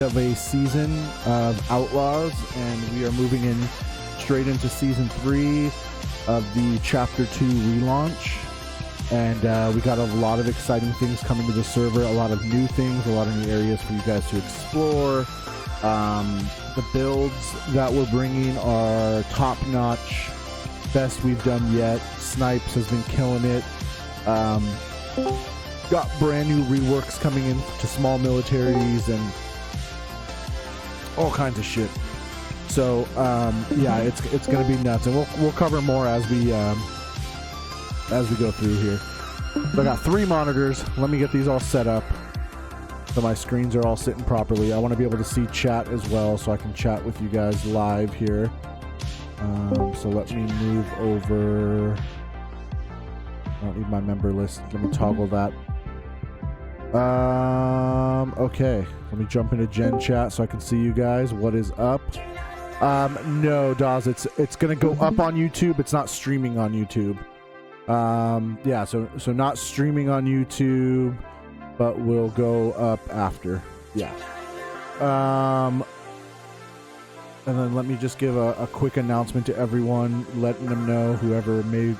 of a season of Outlaws, and we are moving in straight into season 3 of the chapter 2 relaunch. And we got a lot of exciting things coming to the server, a lot of new things, a lot of new areas for you guys to explore. The builds that we're bringing are top-notch, best we've done yet. Snipes has been killing it. Got brand new reworks coming in to small militaries and all kinds of shit. So yeah, it's gonna be nuts, and we'll cover more as we go through here. So I got 3 monitors. Let me get these all set up so my screens are all sitting properly. I want to be able to see chat as well, so I can chat with you guys live here. So let me move over. I don't need my member list. Let me toggle that. Okay, let me jump into Gen chat so I can see you guys. What is up? No, Dawes, it's gonna go up on YouTube. It's not streaming on YouTube. Yeah, so not streaming on YouTube, but will go up after. Yeah. And then let me just give a quick announcement to everyone, letting them know, whoever may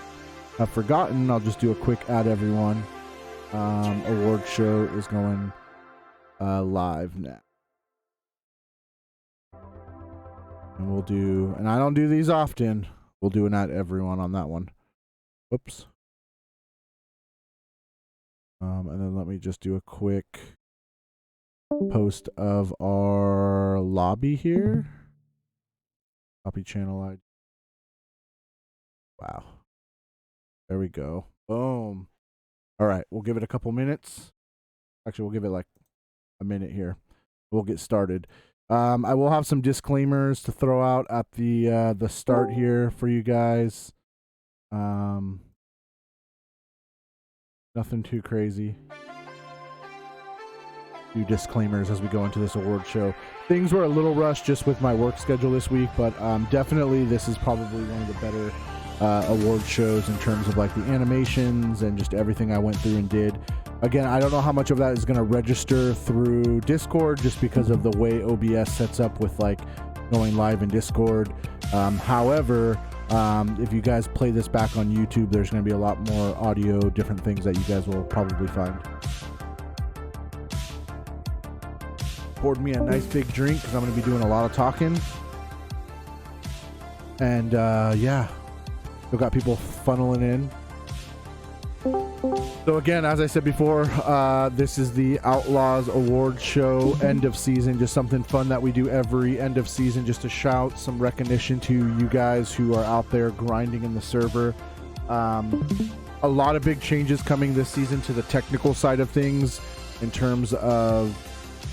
have forgotten, I'll just do a quick add everyone. Award show is going live now. And we'll do, and I don't do these often, we'll do an add everyone on that one. Whoops. And then let me just do a quick post of our lobby here. Copy channel ID. Wow. There we go. Boom. All right, we'll give it a couple minutes. Actually, we'll give it like a minute here. We'll get started. I will have some disclaimers to throw out at the start here for you guys. Nothing too crazy. Few disclaimers as we go into this award show. Things were a little rushed just with my work schedule this week, but definitely this is probably one of the better award shows in terms of like the animations and just everything I went through and did. Again, I don't know how much of that is going to register through Discord just because of the way OBS sets up with like going live in Discord. However, if you guys play this back on YouTube, there's going to be a lot more audio, different things that you guys will probably find. Poured me a nice big drink because I'm going to be doing a lot of talking. And yeah, we've got people funneling in. So again, as I said before, this is the Outlaws Award Show, end of season, just something fun that we do every end of season just to shout some recognition to you guys who are out there grinding in the server. A lot of big changes coming this season to the technical side of things in terms of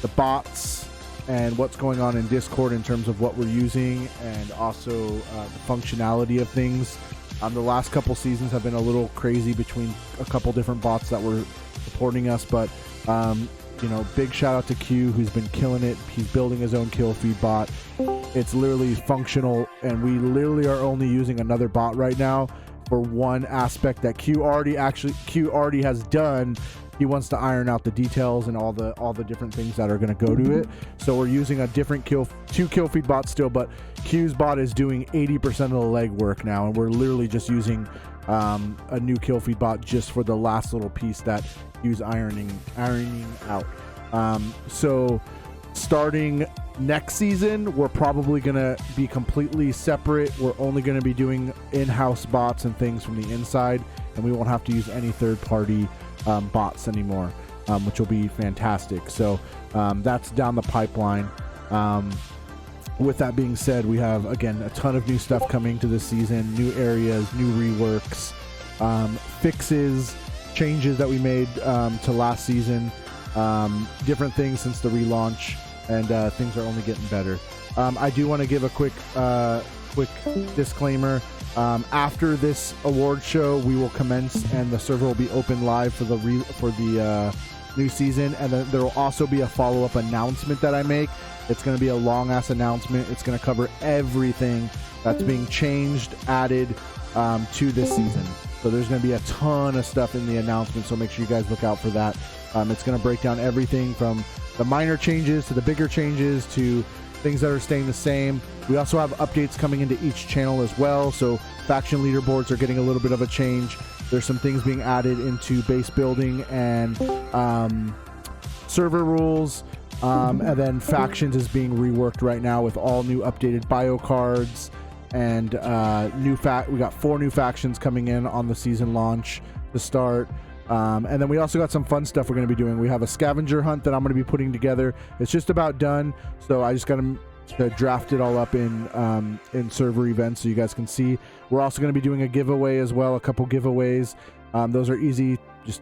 the bots and what's going on in Discord in terms of what we're using, and also the functionality of things. The last couple seasons have been a little crazy between a couple different bots that were supporting us, but you know, big shout out to Q, who's been killing it. He's building his own kill feed bot. It's literally functional, and we literally are only using another bot right now for one aspect that Q already has done. He wants to iron out the details and all the different things that are going to go to it. So we're using a different two kill feed bots still, but Q's bot is doing 80% of the legwork now, and we're literally just using a new kill feed bot just for the last little piece that Q's ironing out. So starting next season, we're probably going to be completely separate. We're only going to be doing in-house bots and things from the inside, and we won't have to use any third-party bots anymore, which will be fantastic. So that's down the pipeline. With that being said, we have, again, a ton of new stuff coming to this season, new areas, new reworks, fixes, changes that we made to last season, different things since the relaunch, and things are only getting better. I do want to give a quick disclaimer. After this award show, we will commence, and the server will be open live for the new season, and then there will also be a follow-up announcement that I make. It's going to be a long-ass announcement. It's going to cover everything that's being changed, added to this season. So there's going to be a ton of stuff in the announcement, so make sure you guys look out for that. It's going to break down everything from the minor changes to the bigger changes to things that are staying the same. We also have updates coming into each channel as well. So faction leaderboards are getting a little bit of a change. There's some things being added into base building and server rules. And then factions is being reworked right now with all new updated bio cards and we got 4 new factions coming in on the season launch to start. And then we also got some fun stuff we're going to be doing. We have a scavenger hunt that I'm going to be putting together. It's just about done, so I just got to draft it all up in server events so you guys can see. We're also going to be doing a giveaway as well, a couple giveaways. Those are easy. Just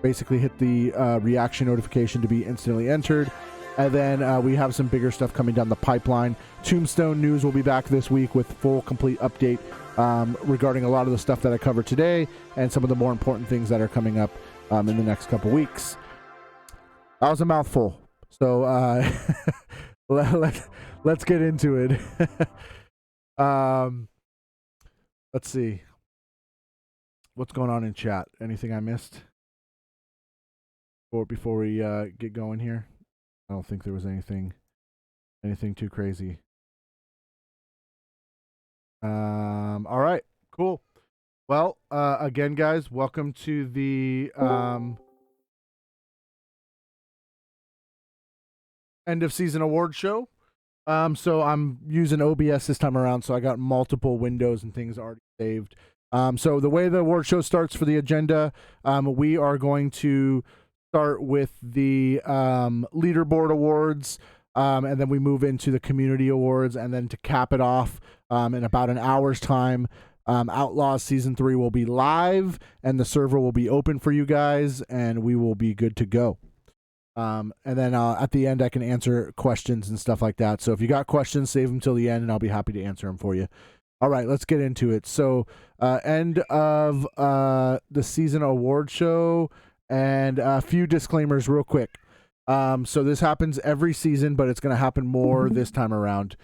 basically hit the reaction notification to be instantly entered. And then we have some bigger stuff coming down the pipeline. Tombstone News will be back this week with full, complete update regarding a lot of the stuff that I covered today and some of the more important things that are coming up in the next couple weeks. That was a mouthful. So let's get into it. Let's see. What's going on in chat? Anything I missed? Or before we get going here? I don't think there was anything too crazy. All right, cool. Well, again, guys, welcome to the end of season award show. So I'm using OBS this time around, so I got multiple windows and things already saved. So the way the award show starts for the agenda, we are going to start with the leaderboard awards, and then we move into the community awards, and then to cap it off in about an hour's time, Outlaws Season 3 will be live, and the server will be open for you guys, and we will be good to go. And then at the end, I can answer questions and stuff like that. So if you got questions, save them till the end, and I'll be happy to answer them for you. All right, let's get into it. So end of the season award show. And a few disclaimers real quick. So this happens every season, but it's going to happen more this time around.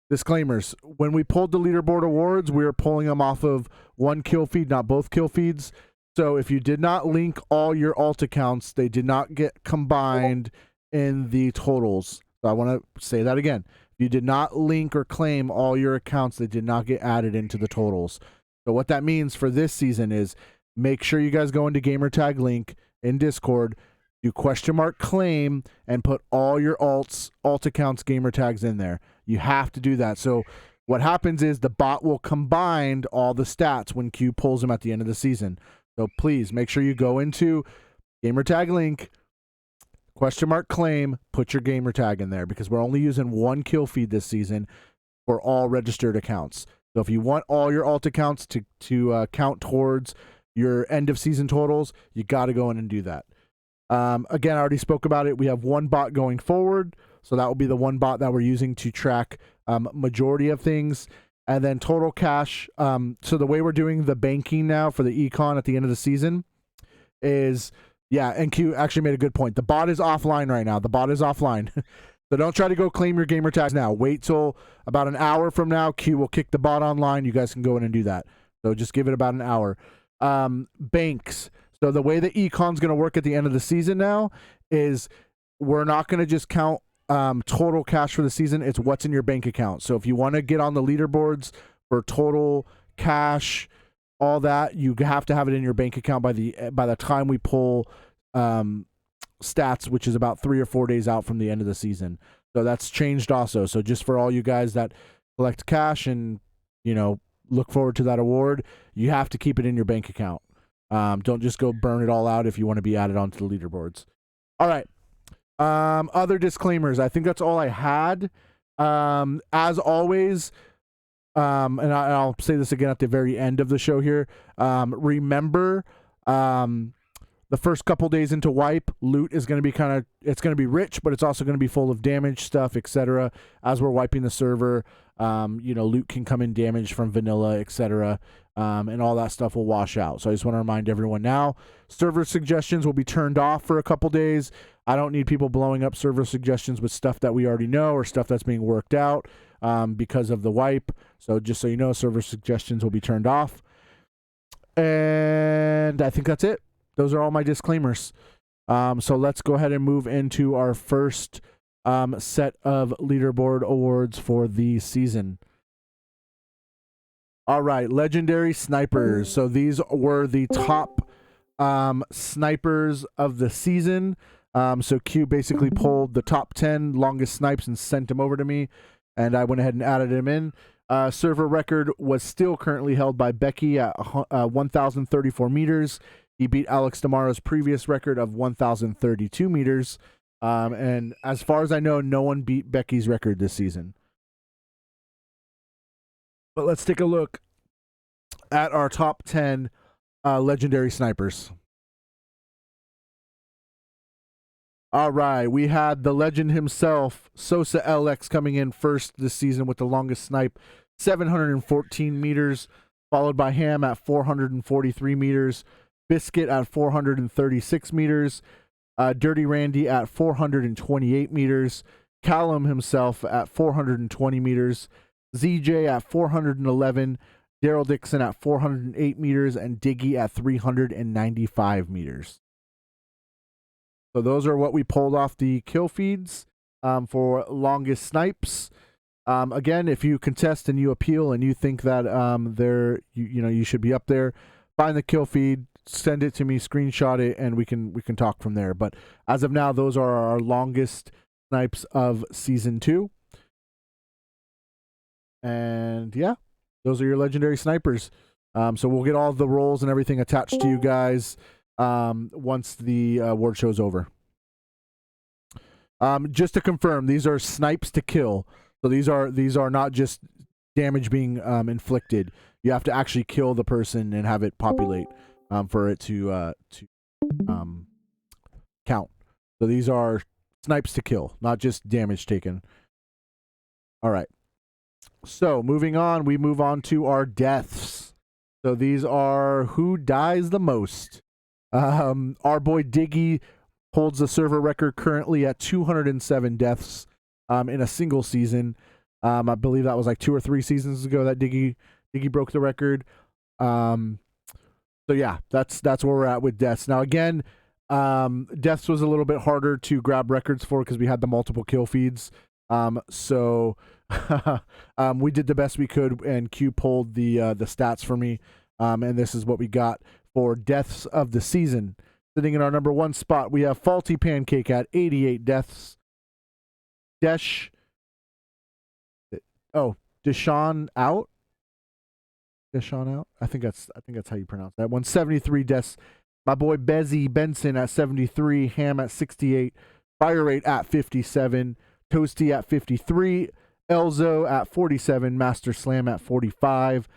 Disclaimers. When we pulled the leaderboard awards, we were pulling them off of one kill feed, not both kill feeds. So if you did not link all your alt accounts, they did not get combined in the totals. So I want to say that again. If you did not link or claim all your accounts, they did not get added into the totals. So what that means for this season is make sure you guys go into gamertag link in Discord, do !claim, and put all your alt accounts gamertags in there. You have to do that. So what happens is the bot will combine all the stats when Q pulls them at the end of the season. So please make sure you go into gamertag link, !claim, put your gamertag in there, because we're only using one kill feed this season for all registered accounts. So if you want all your alt accounts to count towards your end of season totals, you got to go in and do that. Again, I already spoke about it. We have one bot going forward, so that will be the one bot that we're using to track majority of things. And then total cash. So the way we're doing the banking now for the econ at the end of the season is, yeah, and Q actually made a good point. The bot is offline right now. The bot is offline. So don't try to go claim your gamer tags now. Wait till about an hour from now. Q will kick the bot online. You guys can go in and do that. So just give it about an hour. Banks. So the way the econ's going to work at the end of the season now is we're not going to just count total cash for the season. It's what's in your bank account. So if you want to get on the leaderboards for total cash, all that, you have to have it in your bank account by the time we pull stats, which is about 3 or 4 days out from the end of the season. So that's changed also. So just for all you guys that collect cash and, you know, look forward to that award, you have to keep it in your bank account. Don't just go burn it all out if you want to be added onto the leaderboards. All right. Other disclaimers. I think that's all I had. As always, and I'll say this again at the very end of the show here. Remember, the first couple days into wipe, loot is going to be it's going to be rich, but it's also going to be full of damage stuff, etc. As we're wiping the server, you know, loot can come in damaged from vanilla, etc. And all that stuff will wash out. So I just want to remind everyone now, server suggestions will be turned off for a couple days. I don't need people blowing up server suggestions with stuff that we already know or stuff that's being worked out because of the wipe. So just so you know, server suggestions will be turned off. And I think that's it. Those are all my disclaimers. So let's go ahead and move into our first set of leaderboard awards for the season. All right, legendary snipers. So these were the top snipers of the season. So Q basically pulled the top 10 longest snipes and sent them over to me, and I went ahead and added them in. Server record was still currently held by Becky at 1,034 meters. He beat Alex Damaro's previous record of 1,032 meters. And as far as I know, no one beat Becky's record this season. But let's take a look at our top 10 legendary snipers. All right, we had the legend himself, Sosa LX, coming in first this season with the longest snipe, 714 meters, followed by Ham at 443 meters, Biscuit at 436 meters, Dirty Randy at 428 meters, Callum himself at 420 meters, ZJ at 411, Daryl Dixon at 408 meters, and Diggy at 395 meters. So those are what we pulled off the kill feeds for longest snipes. Again, if you contest and you appeal and you think that you should be up there, find the kill feed, send it to me, screenshot it, and we can talk from there. But as of now, those are our longest snipes of season 2. And yeah, those are your legendary snipers. So we'll get all the roles and everything attached to you guys once the award show's over. Just to confirm, these are snipes to kill. So these are not just damage being inflicted. You have to actually kill the person and have it populate for it to count. So these are snipes to kill, not just damage taken. All right. So moving on, we move on to our deaths. So these are who dies the most. Our boy Diggy holds the server record currently at 207 deaths in a single season. I believe that was like 2 or 3 seasons ago that Diggy broke the record. So yeah, that's where we're at with deaths. Now again, deaths was a little bit harder to grab records for because we had the multiple kill feeds. So we did the best we could, and Q pulled the stats for me. And this is what we got for deaths of the season. Sitting in our number 1 spot, we have Faulty Pancake at 88 deaths. Deshaun out. Deshaun out. I think that's how you pronounce that one. 73 deaths. My boy Bezzy Benson at 73. Ham at 68. Fire Rate at 57. Toasty at 53. Elzo at 47. Master Slam at 45.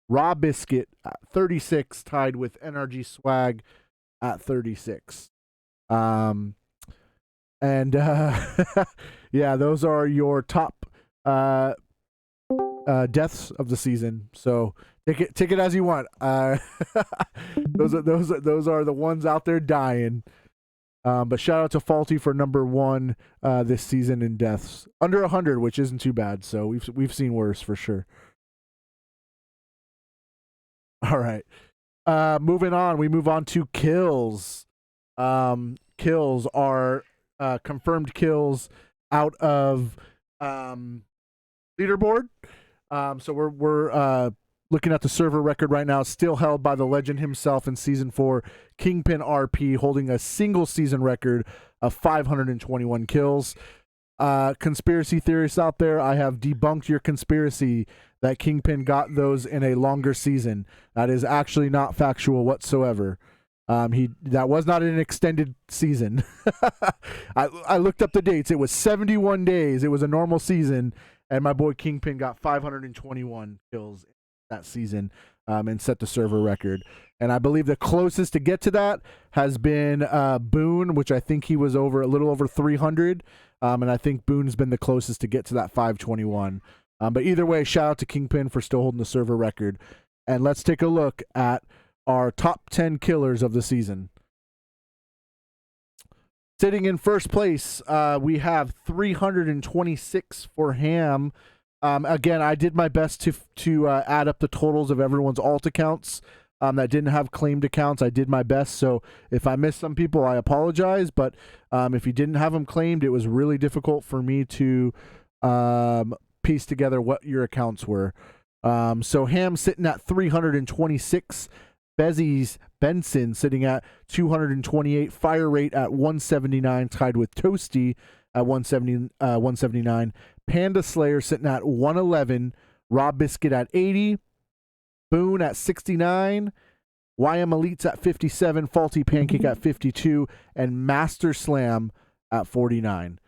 Raw Biscuit at 36, tied with NRG Swag at 36. Yeah, those are your top deaths of the season. So take it as you want. Those are the ones out there dying. But shout out to Faulty for number 1 this season in deaths, under 100, which isn't too bad. So we've seen worse for sure. All right. Moving on, we move on to kills. Kills are confirmed kills out of leaderboard. So we're looking at the server record right now, still held by the legend himself in season 4, Kingpin RP, holding a single season record of 521 kills. Conspiracy theorists out there, I have debunked your conspiracy that Kingpin got those in a longer season. That is actually not factual whatsoever. That was not an extended season. I looked up the dates. It was 71 days. It was a normal season, and my boy Kingpin got 521 kills that season and set the server record. And I believe the closest to get to that has been Boone, which I think he was a little over 300. And I think Boone's been the closest to get to that 521. But either way, shout out to Kingpin for still holding the server record. And let's take a look at our top 10 killers of the season. Sitting in first place, we have 326 for Ham. Again, I did my best to add up the totals of everyone's alt accounts. that didn't have claimed accounts. I did my best, so if I missed some people, I apologize, but if you didn't have them claimed, it was really difficult for me to piece together what your accounts were. So Ham sitting at 326, Benson sitting at 228, Fire Rate at 179, tied with Toasty at 179, Panda Slayer sitting at 111, Rob Biscuit at 80, Boone at 69, YM Elites at 57, Faulty Pancake at 52, and Master Slam at 49.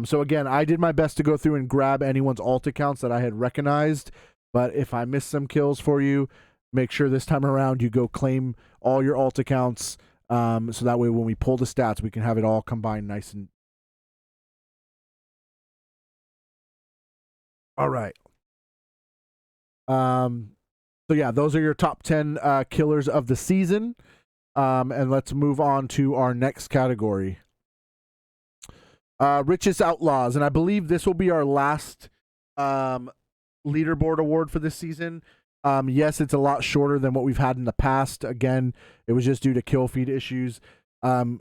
So again, I did my best to go through and grab anyone's alt accounts that I had recognized, but if I missed some kills for you, make sure this time around you go claim all your alt accounts, so that way when we pull the stats, we can have it all combined nice and... All right. So yeah, those are your top 10 killers of the season. And let's move on to our next category. Richest Outlaws. And I believe this will be our last leaderboard award for this season. Yes, it's a lot shorter than what we've had in the past. Again, it was just due to kill feed issues.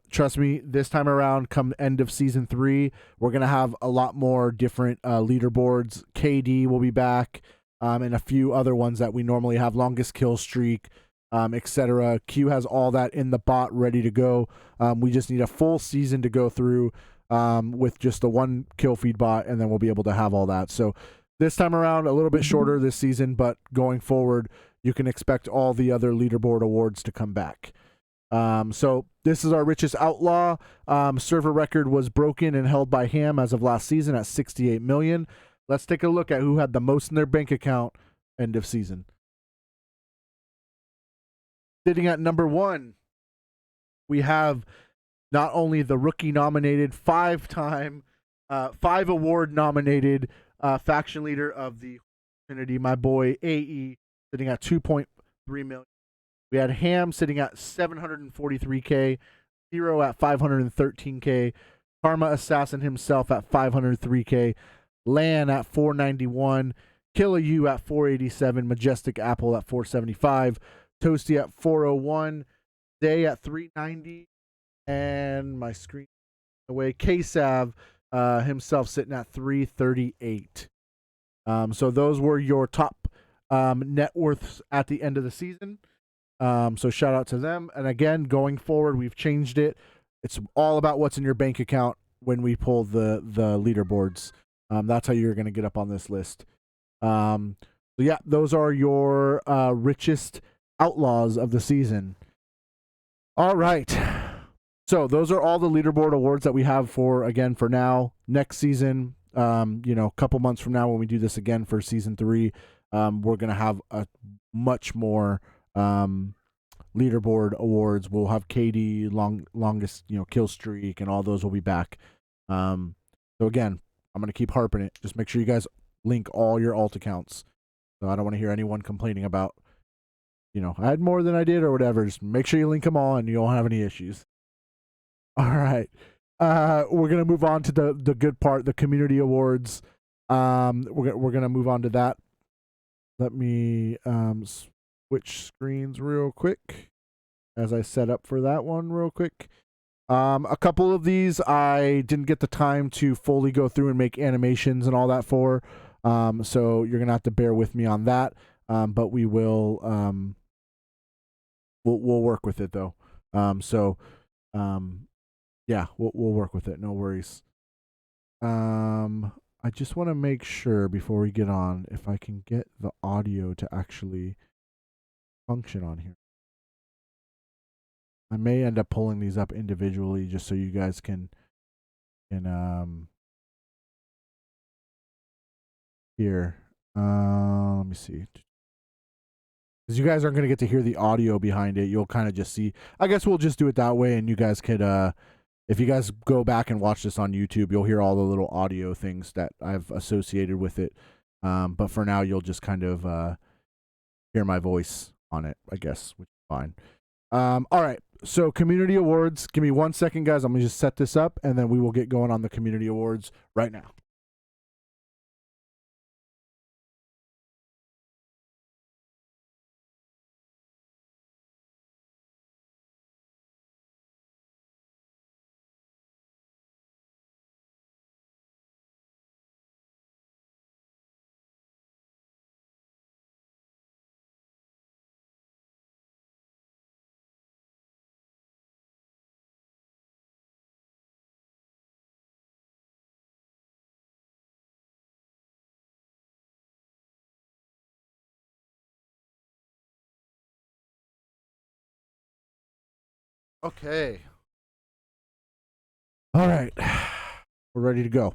Trust me, this time around, come end of season 3, we're going to have a lot more different leaderboards. KD will be back, and a few other ones that we normally have, longest kill streak, etc. Q has all that in the bot ready to go. We just need a full season to go through with just the one kill feed bot, and then we'll be able to have all that. So this time around, a little bit shorter this season, but going forward, you can expect all the other leaderboard awards to come back. So this is our richest outlaw. Server record was broken and held by Ham as of last season at 68 million. Let's take a look at who had the most in their bank account end of season. Sitting at number 1, we have not only the rookie nominated, 5-time, 5 award nominated faction leader of the community, my boy AE, sitting at 2.3 million. We had Ham sitting at 743K, Zero at 513K, Karma Assassin himself at 503K, Lan at 491, Killa U at 487, Majestic Apple at 475, Toasty at 401, Day at 390, and my screen away, K-Sav himself sitting at 338. So those were your top net worths at the end of the season. So shout out to them. And again, going forward, we've changed it. It's all about what's in your bank account when we pull the leaderboards. That's how you're going to get up on this list. So yeah, those are your richest outlaws of the season. All right. So those are all the leaderboard awards that we have for now. Next season, a couple months from now when we do this again for season 3, we're going to have a much more leaderboard awards. We'll have KD, longest kill streak, and all those will be back. So again, I'm going to keep harping it. Just make sure you guys link all your alt accounts. So I don't want to hear anyone complaining about, I had more than I did or whatever. Just make sure you link them all and you won't have any issues. All right. We're going to move on to the good part, the community awards. We're going to move on to that. Let me switch screens real quick as I set up for that one real quick. A couple of these I didn't get the time to fully go through and make animations and all that for. So you're going to have to bear with me on that. But we will we'll work with it though. Yeah, we'll work with it. No worries. I just want to make sure before we get on if I can get the audio to actually function on here. I may end up pulling these up individually just so you guys can hear. Let me see. Because you guys aren't going to get to hear the audio behind it. You'll kind of just see. I guess we'll just do it that way, and you guys could, if you guys go back and watch this on YouTube, you'll hear all the little audio things that I've associated with it. But for now, you'll just kind of hear my voice on it, I guess, which is fine. All right. So community awards. Give me 1 second, guys. I'm going to just set this up, and then we will get going on the community awards right now. Okay. All right. We're ready to go.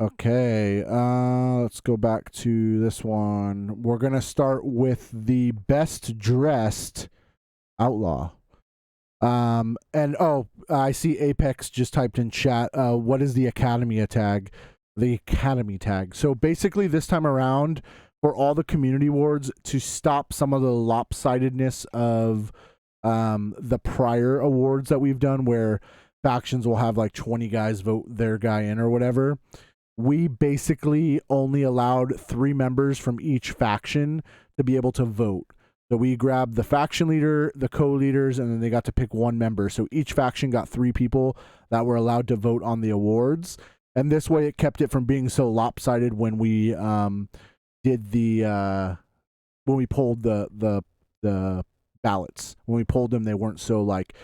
Okay. Let's go back to this one. We're going to start with the best dressed outlaw. And I see Apex just typed in chat. What is the Academy tag? The Academy tag. So basically, this time around, for all the community awards, to stop some of the lopsidedness of the prior awards that we've done, where factions will have like 20 guys vote their guy in or whatever. We basically only allowed 3 members from each faction to be able to vote. So we grabbed the faction leader, the co-leaders, and then they got to pick 1 member. So each faction got 3 people that were allowed to vote on the awards. And this way it kept it from being so lopsided when we did the when we pulled the ballots. When we pulled them, they weren't so like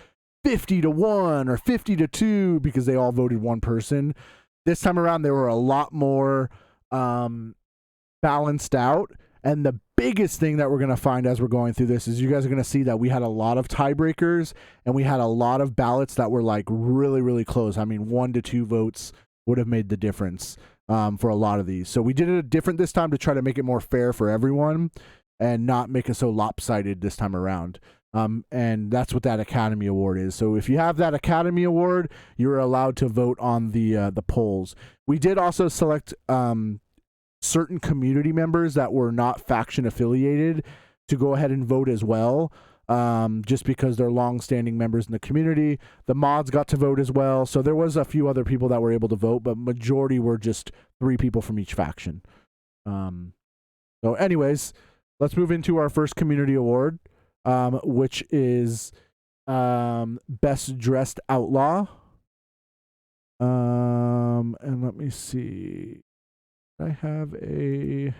50-1 or 50-2 because they all voted 1 person. This time around, they were a lot more balanced out. And the biggest thing that we're going to find as we're going through this is you guys are going to see that we had a lot of tiebreakers and we had a lot of ballots that were like really, really close. I mean, 1 to 2 votes would have made the difference for a lot of these. So we did it different this time to try to make it more fair for everyone and not make it so lopsided this time around. And that's what that Academy Award is. So if you have that Academy Award, you're allowed to vote on the polls. We did also select certain community members that were not faction affiliated to go ahead and vote as well, just because they're long-standing members in the community. The mods got to vote as well, so there was a few other people that were able to vote, but majority were just 3 people from each faction. So anyways, let's move into our first community award, which is Best Dressed Outlaw. And let me see. I have a...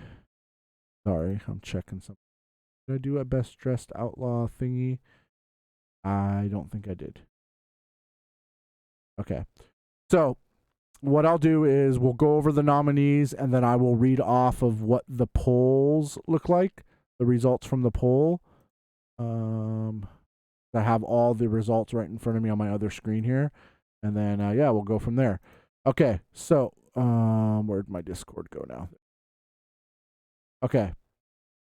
Sorry, I'm checking something. Did I do a Best Dressed Outlaw thingy? I don't think I did. Okay. So, what I'll do is we'll go over the nominees, and then I will read off of what the polls look like, the results from the poll. I have all the results right in front of me on my other screen here. And then, yeah, we'll go from there. Okay, so... where'd my Discord go now? Okay.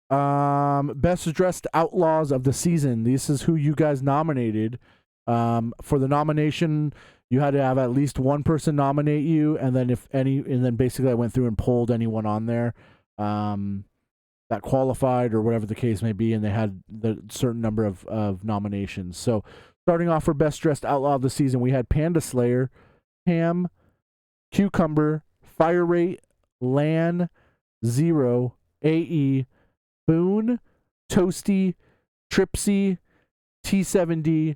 Best Dressed Outlaws of the season. This is who you guys nominated. For the nomination, you had to have at least 1 person nominate you, and then basically I went through and polled anyone on there that qualified or whatever the case may be, and they had the certain number of nominations. So starting off for Best Dressed Outlaw of the season, we had Panda Slayer, Ham, Cucumber, Fire Rate, Lan, Zero, AE, Boone, Toasty, Tripsy, T7D,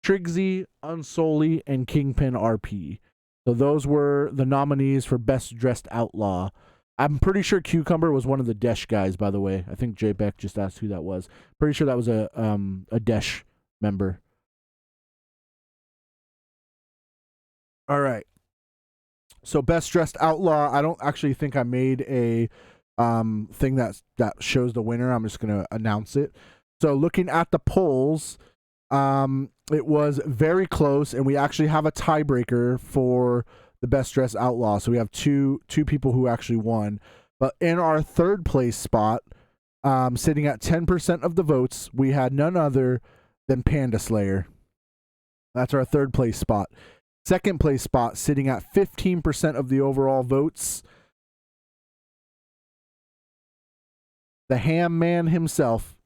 Trigsy, Unsolely, and Kingpin RP. So those were the nominees for Best Dressed Outlaw. I'm pretty sure Cucumber was one of the Desh guys, by the way. I think J Beck just asked who that was. Pretty sure that was a Desh member. All right. So Best Dressed Outlaw, I don't actually think I made a thing that shows the winner. I'm just going to announce it. So looking at the polls, it was very close, and we actually have a tiebreaker for the Best Dressed Outlaw. So we have two people who actually won. But in our 3rd place spot, sitting at 10% of the votes, we had none other than Panda Slayer. That's our 3rd place spot. 2nd place spot, sitting at 15% of the overall votes, the Ham Man himself,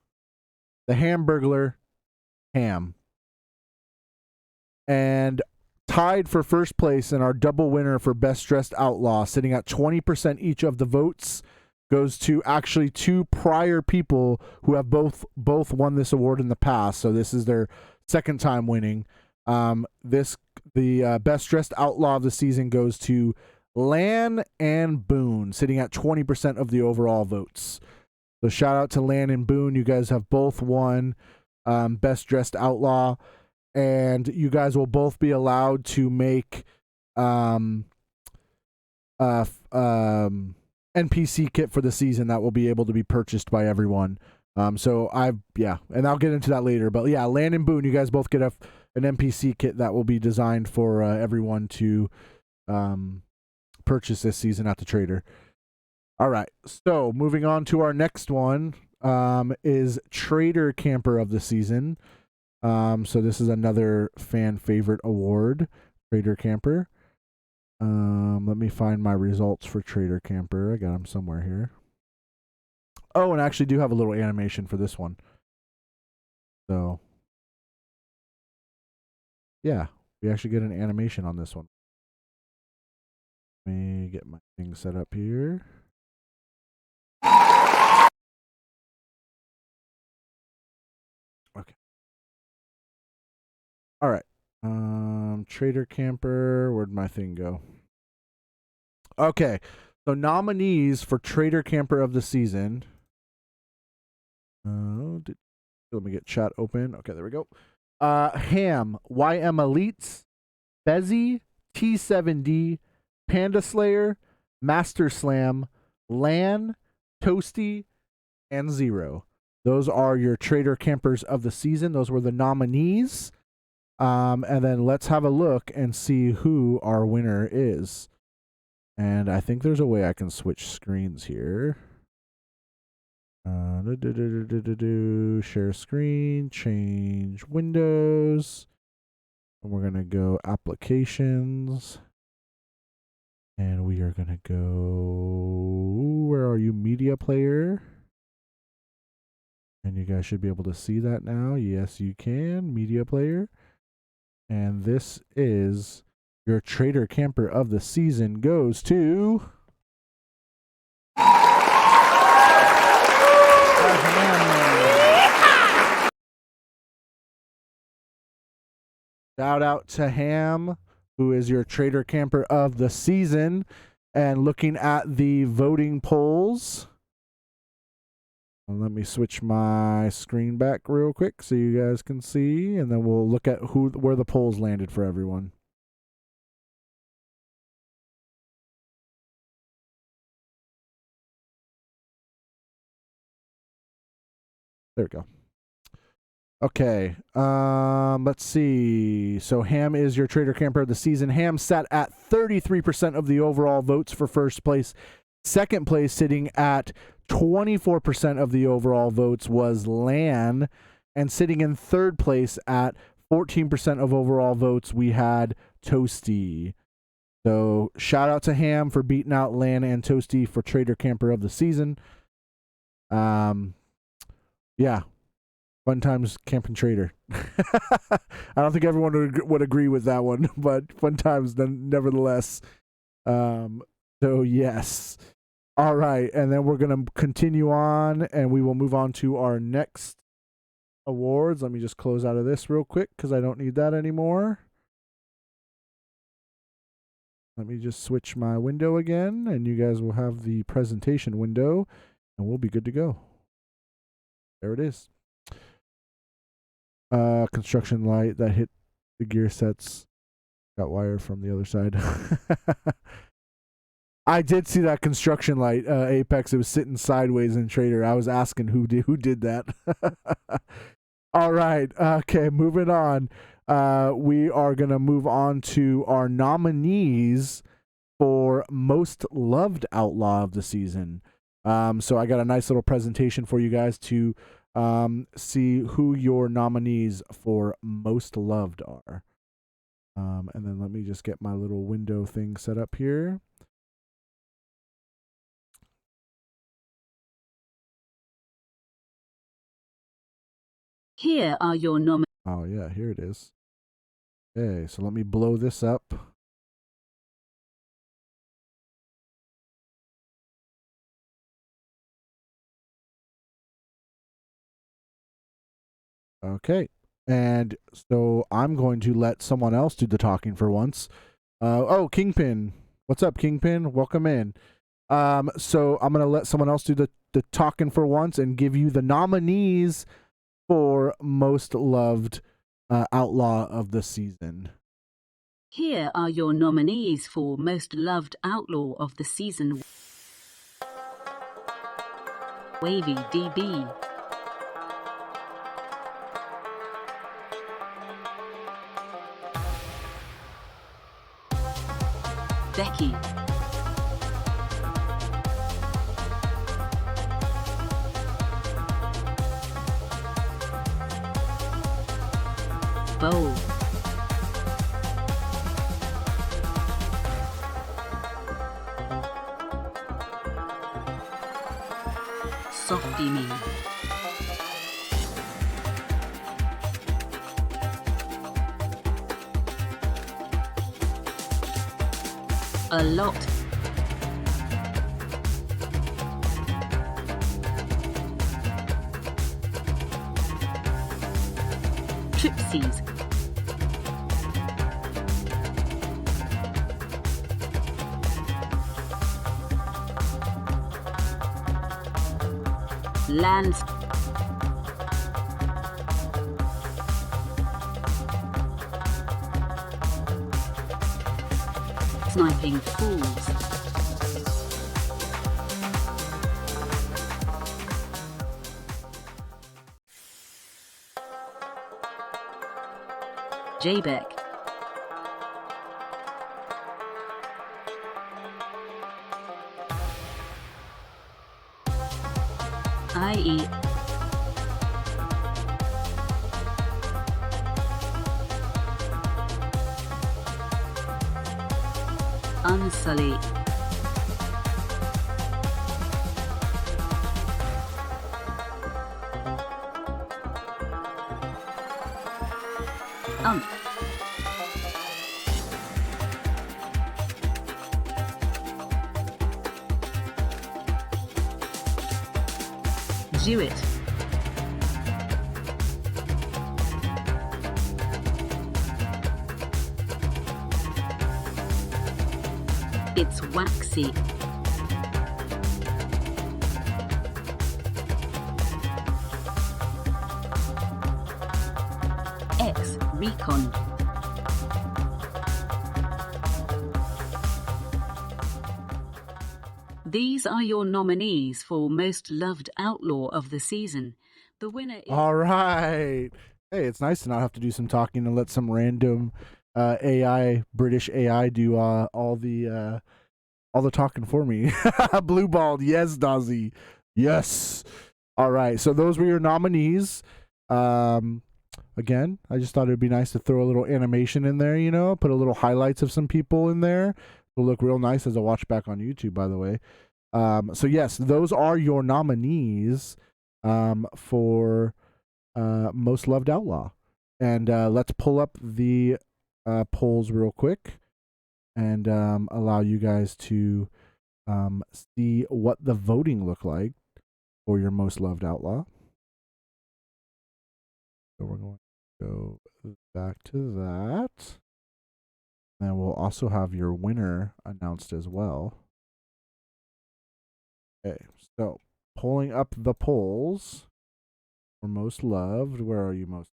the Hamburglar, Ham. And tied for 1st place in our double winner for Best Dressed Outlaw, sitting at 20% each of the votes, goes to actually 2 prior people who have both won this award in the past. So this is their 2nd time winning. The Best Dressed Outlaw of the season goes to Lan and Boone, sitting at 20% of the overall votes. So shout out to Lan and Boone. You guys have both won Best Dressed Outlaw, and you guys will both be allowed to make NPC kit for the season that will be able to be purchased by everyone. So and I'll get into that later. But yeah, Land and Boone, you guys both get an NPC kit that will be designed for everyone to purchase this season at the trader. All right, so moving on to our next one is Trader Camper of the Season. So this is another fan favorite award, Trader Camper. Let me find my results for Trader Camper. I got them somewhere here. Oh, and I actually do have a little animation for this one. So, yeah, we actually get an animation on this one. Let me get my thing set up here. Okay. All right. Trader Camper, where'd my thing go? Okay. So nominees for Trader Camper of the Season. Let me get chat open. Okay, there we go. Ham, YM Elites, Bezzy, T7D, Panda Slayer, Master Slam, Lan, Toasty, and Zero. Those are your Trader Campers of the Season. Those were the nominees. And then let's have a look and see who our winner is. And I think there's a way I can switch screens here. Share screen, change windows. And we're going to go applications. And we are going to go, where are you, media player? And you guys should be able to see that now. Yes, you can, media player. And this is your Trader Camper of the Season goes to... Shout out to Ham, who is your Trader Camper of the Season. And looking at the voting polls, let me switch my screen back real quick so you guys can see, and then we'll look at where the polls landed for everyone. There we go. Okay, let's see. So Ham is your Trader Camper of the Season. Ham sat at 33% of the overall votes for first place. Second place, sitting at 24% of the overall votes, was Lan. And sitting in third place at 14% of overall votes, we had Toasty. So shout out to Ham for beating out Lan and Toasty for Trader Camper of the Season. Yeah. Fun times camping trader. I don't think everyone would agree with that one, but fun times nevertheless. So yes. All right, and then we're going to continue on, and we will move on to our next awards. Let me just close out of this real quick because I don't need that anymore. Let me just switch my window again, and you guys will have the presentation window, and we'll be good to go. There it is. Construction light that hit the gear sets. Got wire from the other side. I did see that construction light, Apex. It was sitting sideways in Trader. I was asking who did that. All right. Okay, moving on. We are going to move on to our nominees for Most Loved Outlaw of the Season. So I got a nice little presentation for you guys to see who your nominees for Most Loved are. And then let me just get my little window thing set up here. Here are your nominees. Oh, yeah, here it is. Okay, so let me blow this up. Okay, and so I'm going to let someone else do the talking for once. Oh, Kingpin. What's up, Kingpin? Welcome in. So I'm going to let someone else do the talking for once and give you the nominees for Most Loved Outlaw of the Season. Here are your nominees for Most Loved Outlaw of the Season. Wavy DB, Becky, Bold, Softy Me, A Lot, Tripsies, Lands, Sniping Fools, J-Beck, i.e. Unsullied, Jewett, It's Waxy, X Recon, These are your nominees for Most Loved Outlaw of the Season. The winner is... All right. Hey, it's nice to not have to do some talking and let some random British AI do all the talking for me. Blue balled, yes, Dozzy, yes. All right, so those were your nominees. Again, I just thought it'd be nice to throw a little animation in there, you know, put a little highlights of some people in there. It'll look real nice as a watch back on YouTube, by the way. So yes, those are your nominees for Most Loved Outlaw. And let's pull up the polls real quick and allow you guys to see what the voting looked like for your Most Loved Outlaw. So we're going to go back to that. And we'll also have your winner announced as well. Okay, so pulling up the polls for Most Loved. Where are you most?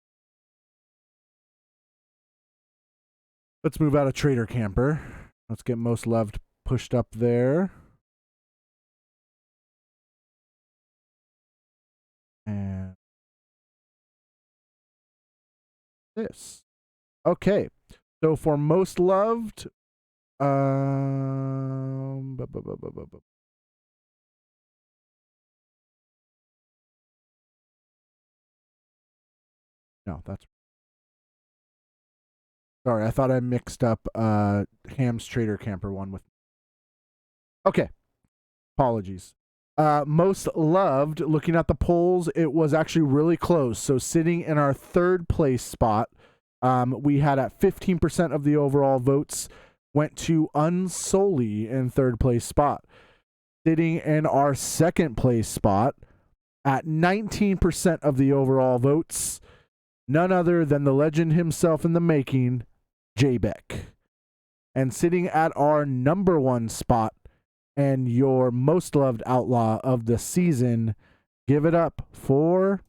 Let's move out of Trader Camper. Let's get Most Loved pushed up there. And this. Okay. So for Most Loved, no, that's sorry. I thought I mixed up Ham's Trader Camper one with. Okay, apologies. Most Loved, looking at the polls, it was actually really close. So sitting in our third place spot, we had at 15% of the overall votes went to Unsully in third place spot. Sitting in our second place spot at 19% of the overall votes, none other than the legend himself in the making, J-Beck. And sitting at our number one spot and your Most Loved Outlaw of the season, give it up for...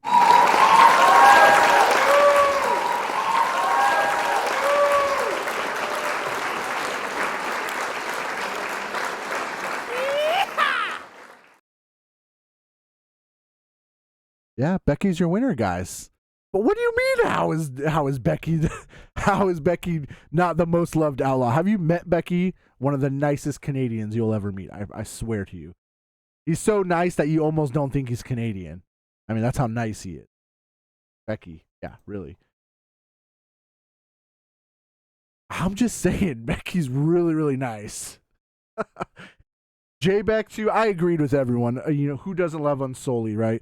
Yeah, Becky's your winner, guys. But what do you mean? How is Becky? How is Becky not the most loved outlaw? Have you met Becky? One of the nicest Canadians you'll ever meet. I swear to you. He's so nice that you almost don't think he's Canadian. I mean, that's how nice he is. Becky. Yeah, really. I'm just saying, Becky's really, really nice. J Beck, too. I agreed with everyone. Who doesn't love Unsoli, right?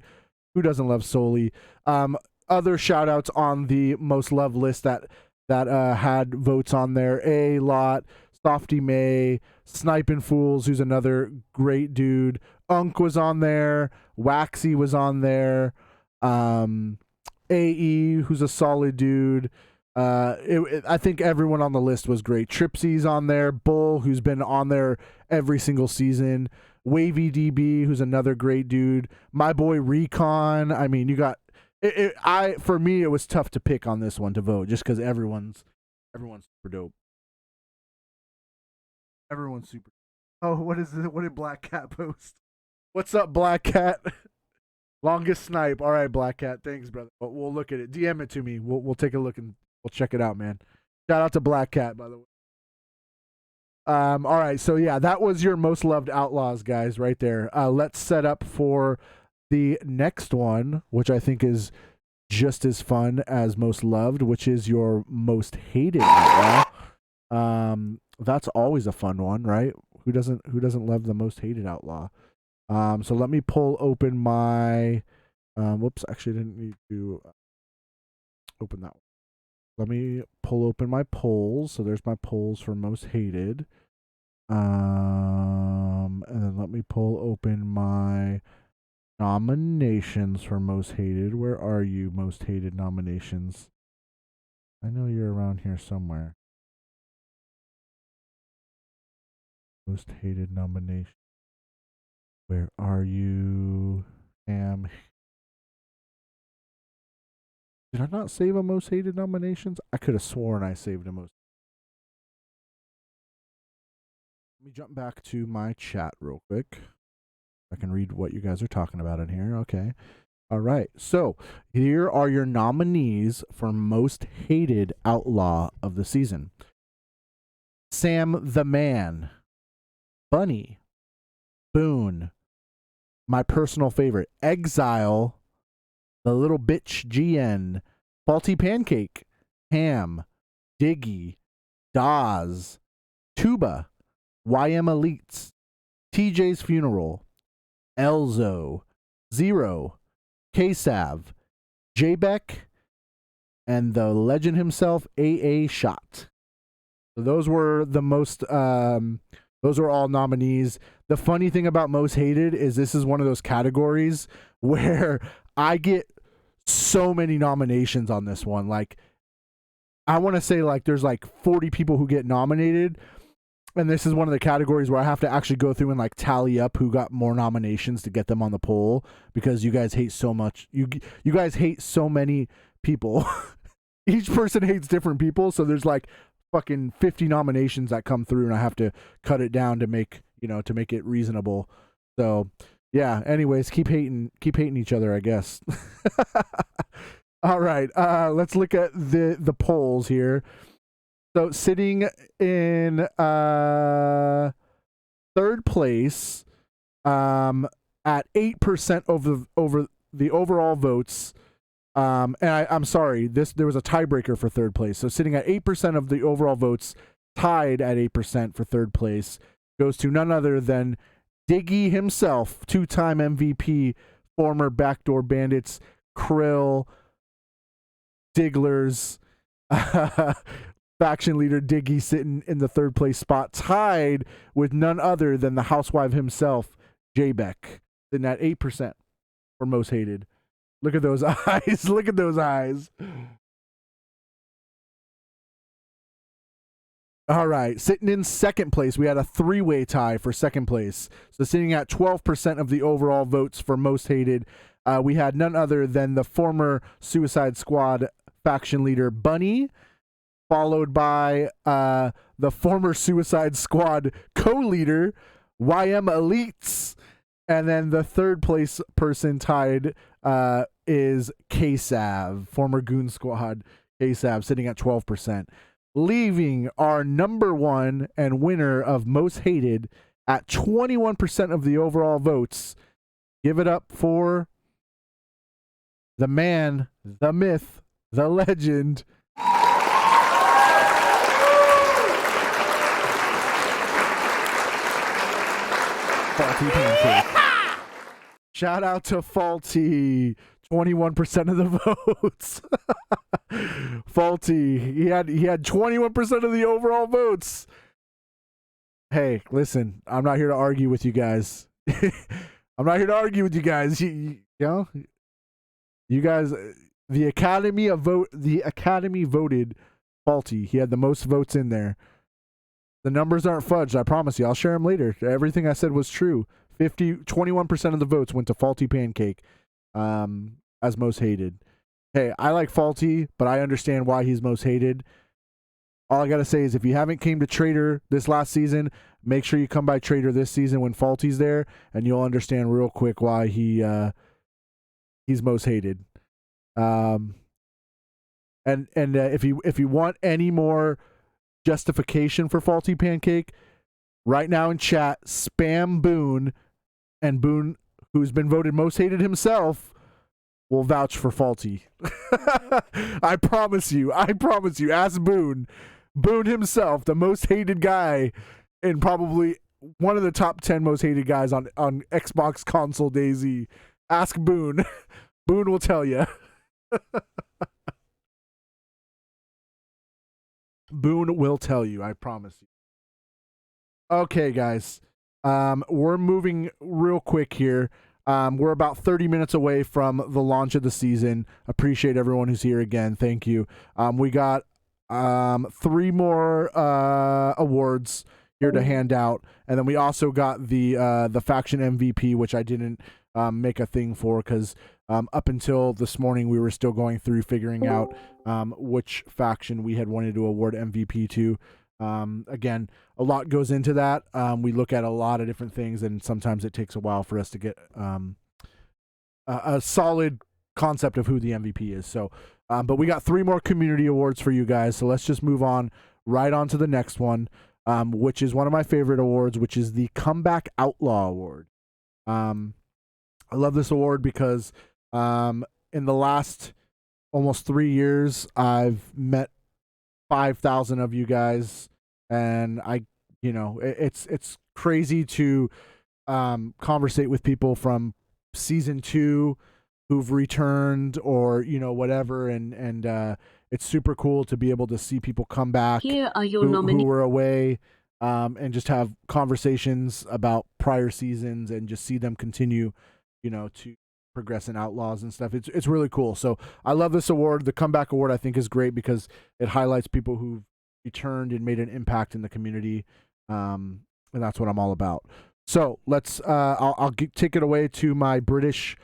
Who doesn't love Soli? Other shout outs on the most loved list that had votes on there. A Lot, Softy May, Sniping Fools, who's another great dude. Unk was on there. Waxy was on there. AE, who's a solid dude. I think everyone on the list was great. Tripsy's on there. Bull, who's been on there every single season. Wavy DB, who's another great dude. My boy Recon. I mean, you got for me, it was tough to pick on this one to vote just because everyone's super dope. Everyone's super. Oh, what is it? What did Black Cat post? What's up, Black Cat? Longest snipe. All right, Black Cat. Thanks, brother. But we'll look at it. DM it to me. We'll take a look and we'll check it out, man. Shout out to Black Cat, by the way. All right, so yeah, that was your most loved outlaws, guys, right there. Let's set up for the next one, which I think is just as fun as most loved, which is your most hated outlaw. That's always a fun one, right? Who doesn't love the most hated outlaw? So let me pull open my. Whoops, actually, I didn't need to open that one. Let me pull open my polls. So there's my polls for most hated. And then let me pull open my nominations for most hated. Where are you, most hated nominations? I know you're around here somewhere. Most hated nomination. Where are you, Sam? Did I not save a most hated nominations? I could have sworn I saved a most. Let me jump back to my chat real quick. I can read what you guys are talking about in here. Okay. All right. So here are your nominees for most hated outlaw of the season. Sam the Man, Bunny, Boone, my personal favorite, Exile, the little bitch GN, Faulty Pancake, Ham, Diggy, Daz, Tuba, YM Elites, TJ's Funeral, Elzo, Zero, K-Sav, J-Beck, and the legend himself, AA Shot. So those were the most, those were all nominees. The funny thing about most hated is this is one of those categories where I get so many nominations on this one. Like, I want to say like there's like 40 people who get nominated, and this is one of the categories where I have to actually go through and like tally up who got more nominations to get them on the poll, because you guys hate so much. You guys hate so many people. Each person hates different people, so there's like fucking 50 nominations that come through, and I have to cut it down to make it reasonable. So yeah, anyways, keep hating each other, I guess. All right, let's look at the polls here. So sitting in third place, at 8% over the overall votes. And I'm sorry, there was a tiebreaker for third place. So sitting at 8% of the overall votes, tied at 8% for third place, goes to none other than Diggy himself, 2-time MVP, former Backdoor Bandits, Krill, Digglers, faction leader Diggy sitting in the third place spot, tied with none other than the housewife himself, J-Beck, sitting at 8% for most hated. Look at those eyes. Look at those eyes. All right. Sitting in second place, we had a 3-way tie for second place. So sitting at 12% of the overall votes for most hated, we had none other than the former Suicide Squad faction leader, Bunny, followed by the former Suicide Squad co-leader, YM Elites. And then the third place person tied is K-Sav, former Goon Squad KSAB sitting at 12%, leaving our number one and winner of most hated at 21% of the overall votes. Give it up for the man, the myth, the legend, Faulty Pancake. Shout out to Faulty, 21% of the votes. Faulty, he had 21% of the overall votes. Hey, listen, I'm not here to argue with you guys. I'm not here to argue with you guys. You know, you guys, the Academy voted Faulty. He had the most votes in there. The numbers aren't fudged, I promise you. I'll share them later. Everything I said was true. 21% of the votes went to Faulty Pancake as most hated. Hey, I like Faulty, but I understand why he's most hated. All I got to say is if you haven't came to Trader this last season, make sure you come by Trader this season when Faulty's there, and you'll understand real quick why he's most hated. And if you want any more justification for Faulty Pancake, right now in chat, spam Boone, and Boone, who's been voted most hated himself, will vouch for Faulty. I promise you. Ask Boone. Boone himself, the most hated guy, and probably one of the top 10 most hated guys on Xbox console DayZ. Ask Boone. Boone will tell you. Boone will tell you, I promise you. Okay, guys. We're moving real quick here. We're about 30 minutes away from the launch of the season. Appreciate everyone who's here again. Thank you. We got 3 more awards here to hand out, and then we also got the faction MVP, which I didn't make a thing for because up until this morning we were still going through figuring out which faction we had wanted to award MVP to. Again, a lot goes into that. We look at a lot of different things, and sometimes it takes a while for us to get a solid concept of who the MVP is. So, but we got 3 more community awards for you guys. So let's just move on right on to the next one, which is one of my favorite awards, which is the Comeback Outlaw Award. I love this award because in the last almost 3 years, I've met 5,000 of you guys, and it's crazy to conversate with people from season 2 who've returned or whatever, and it's super cool to be able to see people come back. Here are your who were away, and just have conversations about prior seasons and just see them continue to progress in Outlaws and stuff. It's really cool. So I love this award. The Comeback Award I think is great because it highlights people who've returned and made an impact in the community, and that's what I'm all about. So let's I'll take it away to my British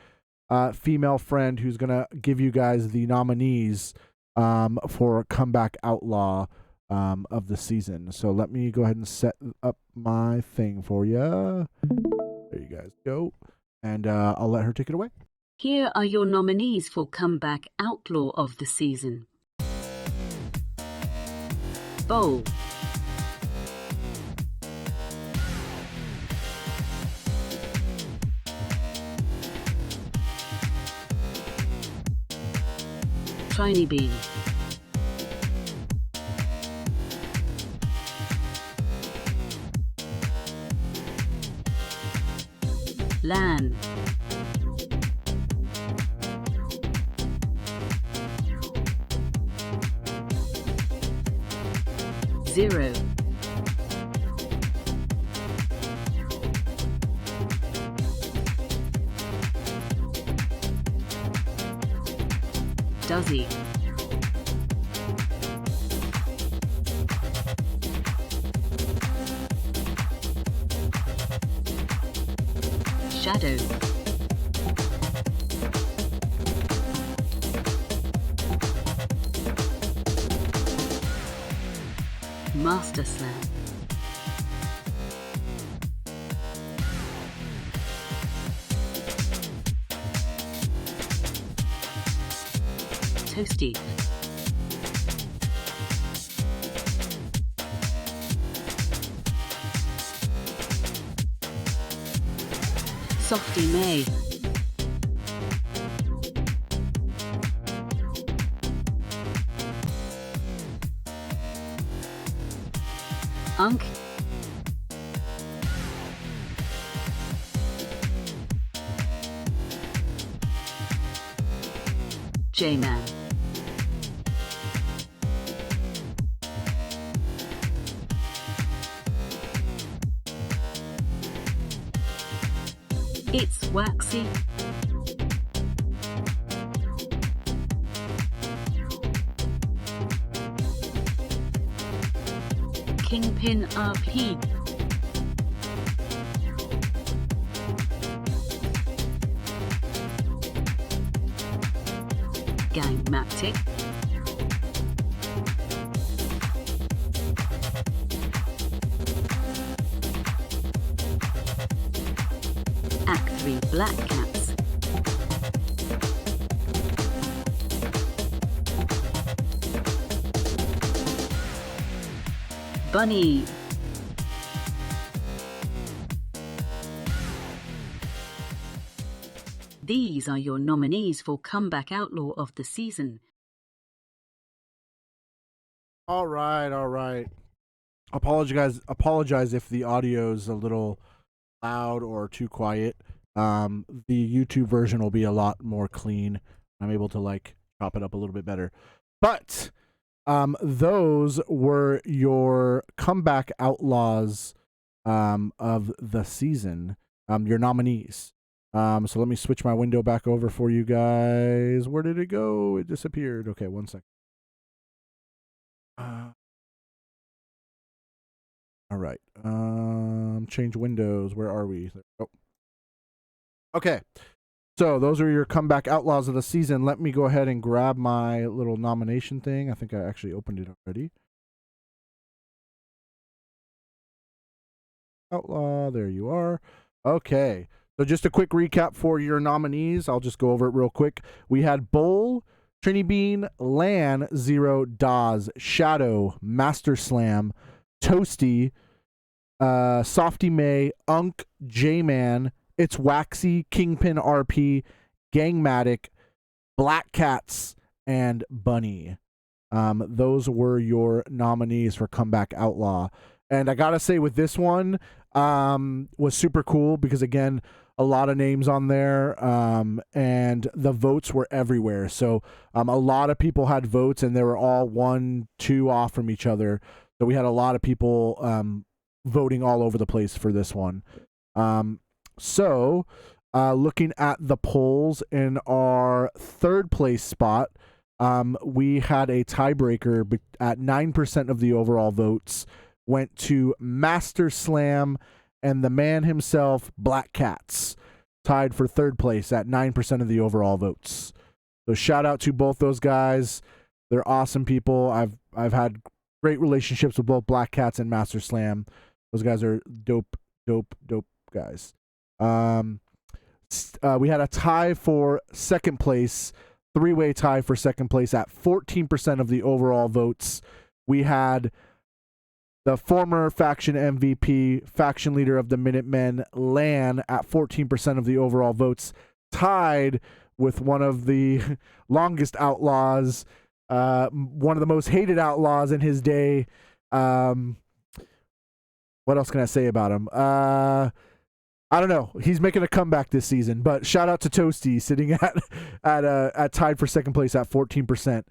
female friend who's gonna give you guys the nominees for Comeback Outlaw of the season. So let me go ahead and set up my thing for you. There you guys go. And I'll let her take it away. Here are your nominees for Comeback Outlaw of the season. Bowl. Tiny Bean. Lan. Zero. Duzzy. Shadow. Master Slam. Toasty. Softy May. Unk. J-Man. It's Waxy. Kingpin RP. Gangmatic. Act 3 Black Cats. Bunny. These are your nominees for Comeback Outlaw of the Season. All right. Apologize if the audio's a little loud or too quiet. The YouTube version will be a lot more clean. I'm able to chop it up a little bit better. But those were your Comeback Outlaws of the season, your nominees. So let me switch my window back over for you guys. Where did it go? It disappeared. Okay, 1 second. All right. Change windows. Where are we? Oh. Okay. So those are your Comeback Outlaws of the season. Let me go ahead and grab my little nomination thing. I think I actually opened it already. Outlaw. There you are. Okay. So just a quick recap for your nominees. I'll just go over it real quick. We had Bull, Trini Bean, Lan, Zero, Daz, Shadow, Master Slam, Toasty, Softy May, Unk, J-Man, It's Waxy, Kingpin RP, Gangmatic, Black Cats, and Bunny. Those were your nominees for Comeback Outlaw. And I gotta say, with this one, was super cool because, again, a lot of names on there, and the votes were everywhere. So a lot of people had votes, and they were all 1, 2 off from each other. So we had a lot of people voting all over the place for this one. So looking at the polls in our third place spot, we had a tiebreaker at 9% of the overall votes went to Master Slam and the man himself, Black Cats, tied for third place at 9% of the overall votes. So shout out to both those guys. They're awesome people. I've had great relationships with both Black Cats and Master Slam. Those guys are dope guys. We had a tie for second place, three-way tie for second place at 14% of the overall votes. We had the former faction MVP, faction leader of the Minutemen, Lan, at 14% of the overall votes, tied with one of the longest outlaws, one of the most hated outlaws in his day. What else can I say about him? I don't know. He's making a comeback this season, but shout out to Toasty sitting at tied for second place at 14%.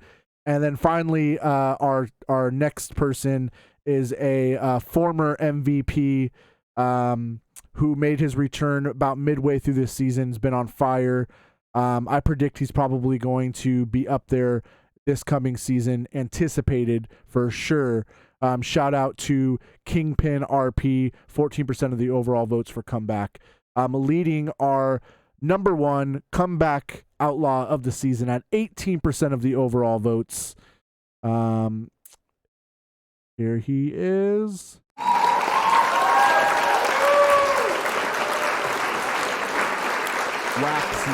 And then finally, our next person is a former MVP who made his return about midway through this season. Has been on fire. I predict he's probably going to be up there this coming season, anticipated for sure. Shout out to Kingpin RP, 14% of the overall votes for comeback, leading our number one comeback outlaw of the season at 18% of the overall votes. Here he is. Waxy.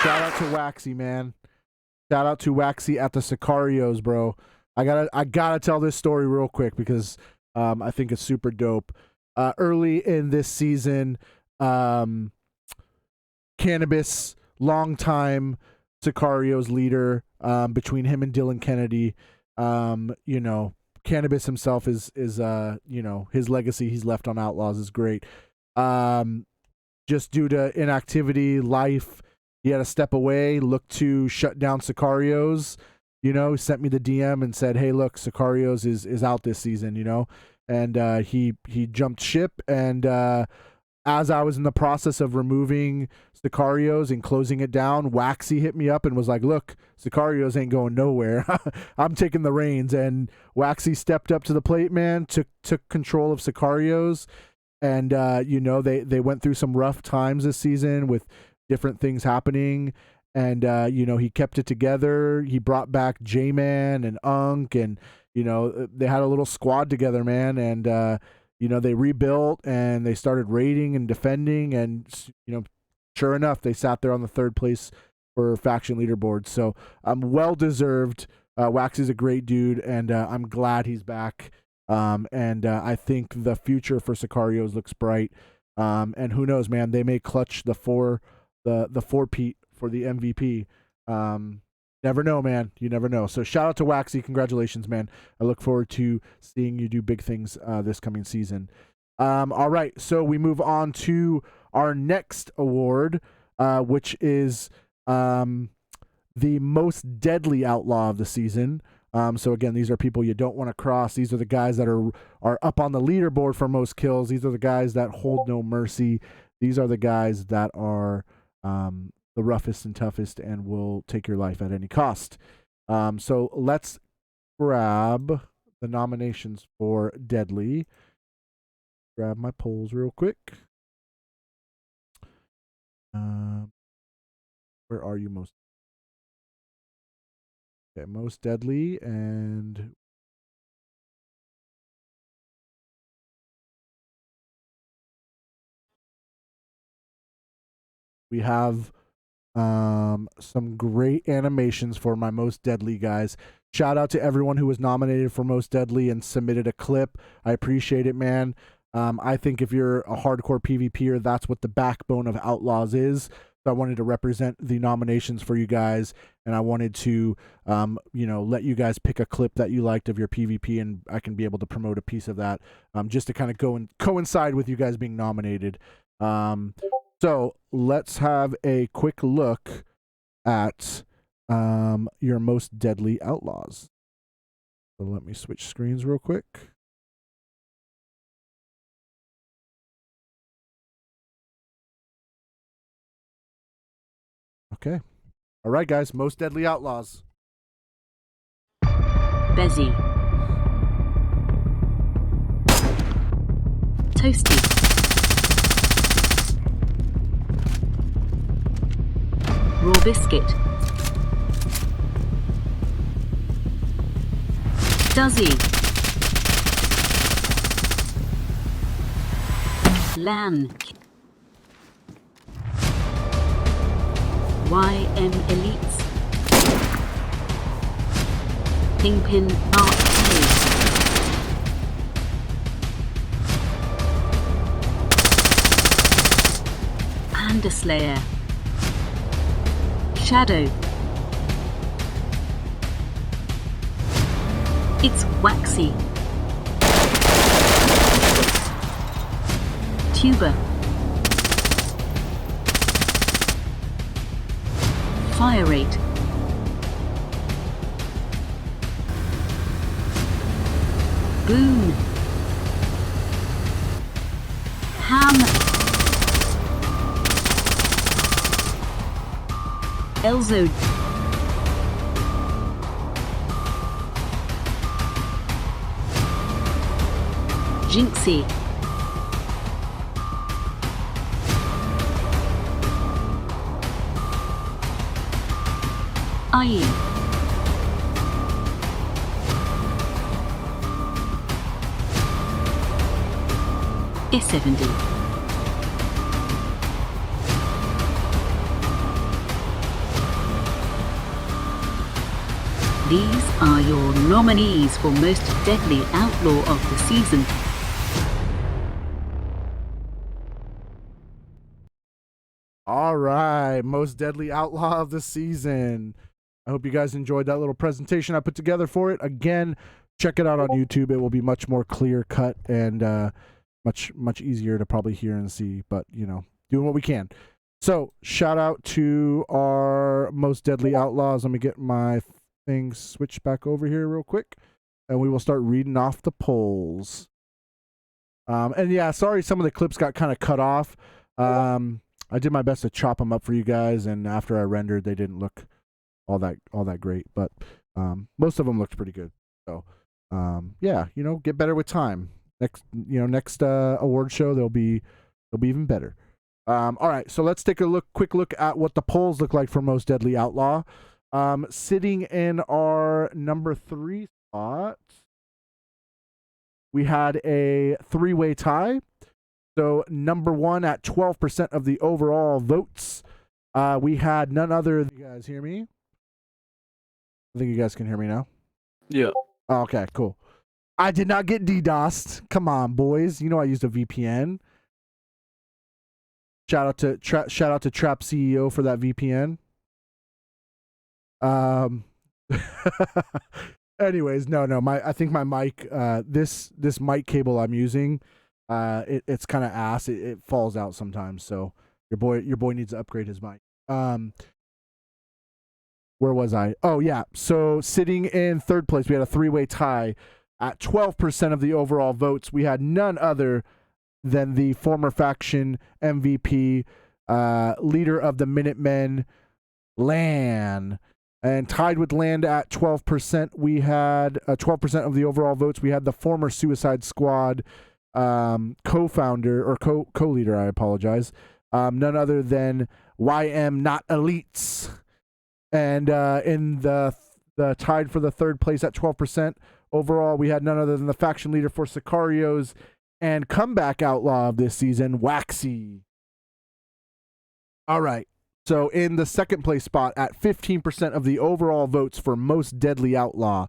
Shout out to Waxy, man. Shout out to Waxy at the Sicarios, bro. I gotta tell this story real quick because I think it's super dope. Early in this season, Cannabis, longtime Sicario's leader, between him and Dylan Kennedy. You know, Cannabis himself is you know, his legacy he's left on Outlaws is great. Just due to inactivity, life, he had to step away, look to shut down Sicario's. You know, he sent me the DM and said, "Hey, look, Sicario's is out this season." You know, and he jumped ship. And as I was in the process of removing Sicario's and closing it down, Waxy hit me up and was like, "Look, Sicario's ain't going nowhere. I'm taking the reins." And Waxy stepped up to the plate, man. Took control of Sicario's. And you know, they went through some rough times this season with different things happening. And you know, he kept it together. He brought back J-Man and Unk, and you know, they had a little squad together, man. And you know, they rebuilt and they started raiding and defending, and you know, sure enough, they sat there on the third place for faction leaderboard. So well deserved. Waxy's a great dude, and I'm glad he's back. And I think the future for Sicario's looks bright. And who knows, man, they may clutch the four-peat for the MVP. Never know, man. You never know. So shout out to Waxy. Congratulations, man. I look forward to seeing you do big things this coming season. All right. So we move on to our next award, which is the most deadly outlaw of the season. So again, these are people you don't want to cross. These are the guys that are up on the leaderboard for most kills. These are the guys that hold no mercy. These are the guys that are the roughest and toughest and will take your life at any cost. So let's grab the nominations for Deadly. Grab my polls real quick. Where are you most? Okay, most deadly, and we have some great animations for my most deadly guys. Shout out to everyone who was nominated for most deadly and submitted a clip. I appreciate it, man. I think if you're a hardcore PvPer, that's what the backbone of Outlaws is. So I wanted to represent the nominations for you guys, and I wanted to, you know, let you guys pick a clip that you liked of your PvP, and I can be able to promote a piece of that, just to kind of go and coincide with you guys being nominated. So let's have a quick look at your most deadly outlaws. So let me switch screens real quick. Okay. All right, guys. Most deadly outlaws. Bezzy. Toasty. Raw biscuit. Duzzy. Lan. YM Elites. Kingpin Mark A. Panda Slayer. Shadow. It's Waxy. Tuber. Fire rate. Boon. Ham. Elzo. Jinxie. IE. S70. These are your nominees for Most Deadly Outlaw of the Season. All All right, most deadly outlaw of the season. I hope you guys enjoyed that little presentation I put together for it. Again, check it out on YouTube. It will be much more clear cut and much easier to probably hear and see, but doing what we can. So shout out to our most deadly outlaws. Let me get my thing switched back over here real quick, and we will start reading off the polls. And yeah, sorry, some of the clips got kind of cut off. I did my best to chop them up for you guys, and after I rendered, they didn't look all that great, but most of them looked pretty good. So yeah, get better with time. Next award show they'll be even better. All right, so let's take a quick look at what the polls look like for most deadly outlaw. Sitting in our number 3 spot, we had a 3-way tie. So number 1 at 12% of the overall votes, we had none other. You guys hear me? I think you guys can hear me now. Yeah. Oh, okay, cool. I did not get DDoSed. Come on, boys. I used a VPN. Shout out to Trap CEO for that VPN. Anyways, no. I think my mic, this mic cable I'm using, it's kind of ass. It falls out sometimes. So your boy needs to upgrade his mic. Where was I? Oh yeah. So sitting in 3rd place, we had a 3-way tie at 12% of the overall votes. We had none other than the former faction MVP, leader of the Minutemen, Lan. And tied with Land at 12%, we had 12% of the overall votes. We had the former Suicide Squad co-founder or co-leader, I apologize, none other than YM Not Elites. And in the tied for the 3rd place at 12% overall, we had none other than the faction leader for Sicarios and comeback outlaw of this season, Waxy. All right. So in the 2nd place spot at 15% of the overall votes for most deadly outlaw,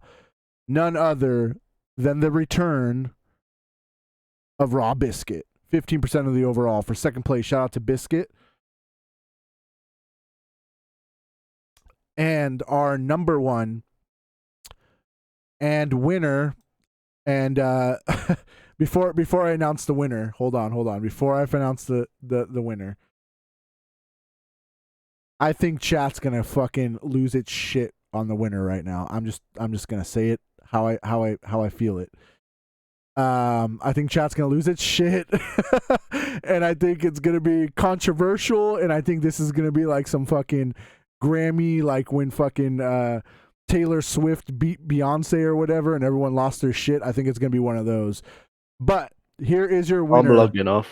none other than the return of Raw Biscuit. 15% of the overall for 2nd place. Shout out to Biscuit. And our number 1 and winner, and before I announce the winner, hold on. Before I announce the winner, I think chat's gonna fucking lose its shit on the winner right now. I'm just gonna say it how I feel it. I think chat's gonna lose its shit, and I think it's gonna be controversial, and I think this is gonna be like some fucking Grammy, like when fucking Taylor Swift beat Beyonce or whatever, and everyone lost their shit. I think it's gonna be one of those. But here is your winner. I'm lucky enough.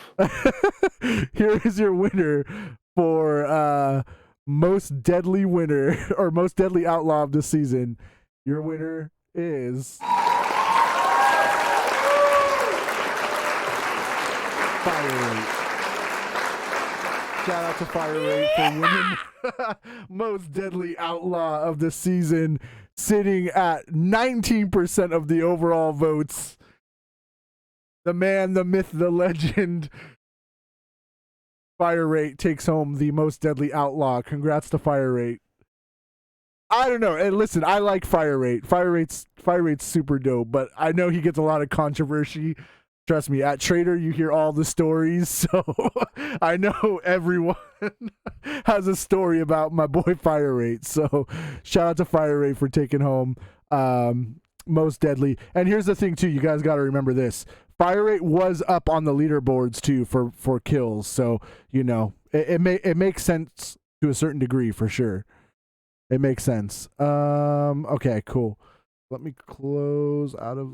Here is your winner for most deadly winner or most deadly outlaw of the season. Your winner is Fire Rate. Shout out to Fire Rate for winning most deadly outlaw of the season, sitting at 19% of the overall votes. The man, the myth, the legend, Fire Rate takes home the most deadly outlaw. Congrats to Fire Rate. I don't know. And listen, I like Fire Rate. Fire Rate's super dope, but I know he gets a lot of controversy. Trust me, at Trader, you hear all the stories, so I know everyone has a story about my boy Fire Rate. So shout out to Fire Rate for taking home most deadly. And here's the thing, too. You guys got to remember this. Fire Rate was up on the leaderboards, too, for kills. So, it makes sense to a certain degree, for sure. It makes sense. Okay, cool. Let me close out of...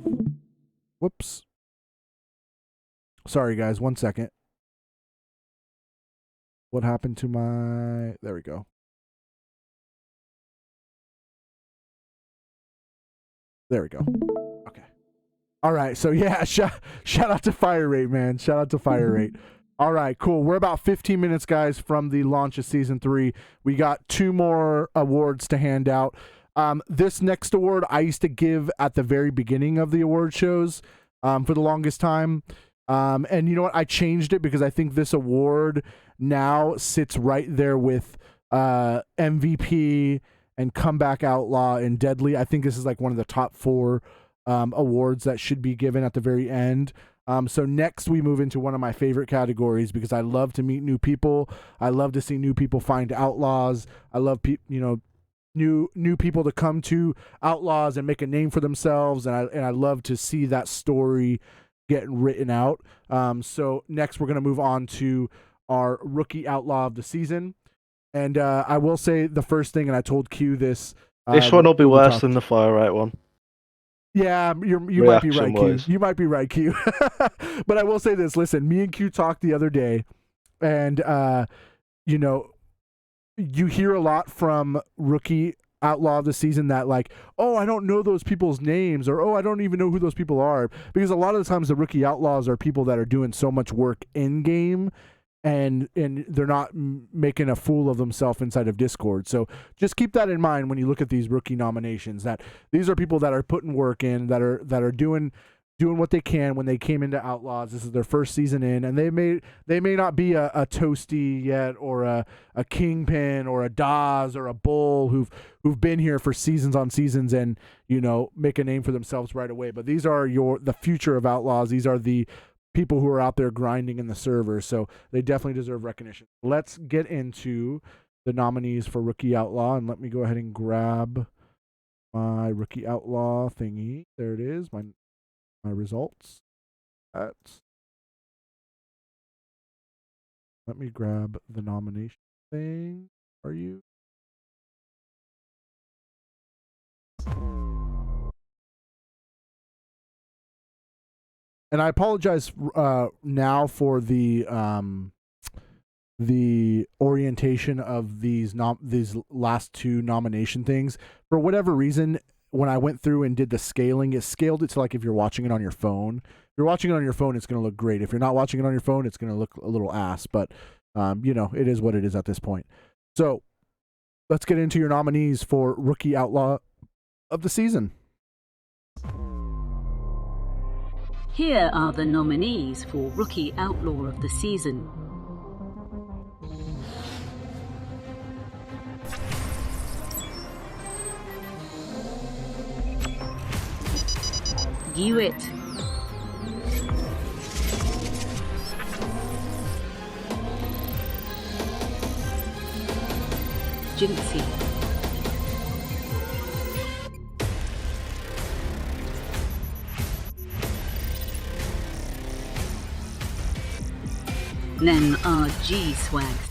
Whoops. Sorry, guys. 1 second. What happened to my... There we go. There we go. Okay. All right. So, yeah, shout out to Fire Rate, man. Shout out to Fire Rate. All right, cool. We're about 15 minutes, guys, from the launch of Season 3. We got 2 more awards to hand out. This next award I used to give at the very beginning of the award shows for the longest time. And you know what? I changed it because I think this award now sits right there with MVP and Comeback Outlaw and Deadly. I think this is like one of the top 4 awards that should be given at the very end. So next we move into one of my favorite categories because I love to meet new people. I love to see new people find outlaws. I love new people to come to outlaws and make a name for themselves, and I love to see that story getting written out. So next we're going to move on to our rookie outlaw of the season. And I will say the first thing, and I told Q this. This one will be worse than the fire right one. Yeah, you might be right, Q. Reaction-wise. You might be right, Q. But I will say this. Listen, me and Q talked the other day, and you hear a lot from rookie outlaw of the season that like, oh, I don't know those people's names, or oh, I don't even know who those people are, because a lot of the times the rookie outlaws are people that are doing so much work in game and they're not making a fool of themselves inside of Discord. So just keep that in mind when you look at these rookie nominations, that these are people that are putting work in, that are doing what they can when they came into Outlaws. This is their first season in, and they may not be a Toasty yet, or a Kingpin, or a Daz, or a Bull who've been here for seasons on seasons and make a name for themselves right away. But these are the future of Outlaws. These are the people who are out there grinding in the server, so they definitely deserve recognition. Let's get into the nominees for Rookie Outlaw, and let me go ahead and grab my Rookie Outlaw thingy. There it is, my results. Let me grab the nomination thing. Are you? And I apologize now for the orientation of these last 2 nomination things. For whatever reason, when I went through and did the scaling, it scaled it to like if you're watching it on your phone. If you're watching it on your phone, it's going to look great. If you're not watching it on your phone, it's going to look a little ass. But it is what it is at this point. So let's get into your nominees for Rookie Outlaw of the season. Here are the nominees for Rookie Outlaw of the Season. Hewitt, Jinxie, Nen RG Swags,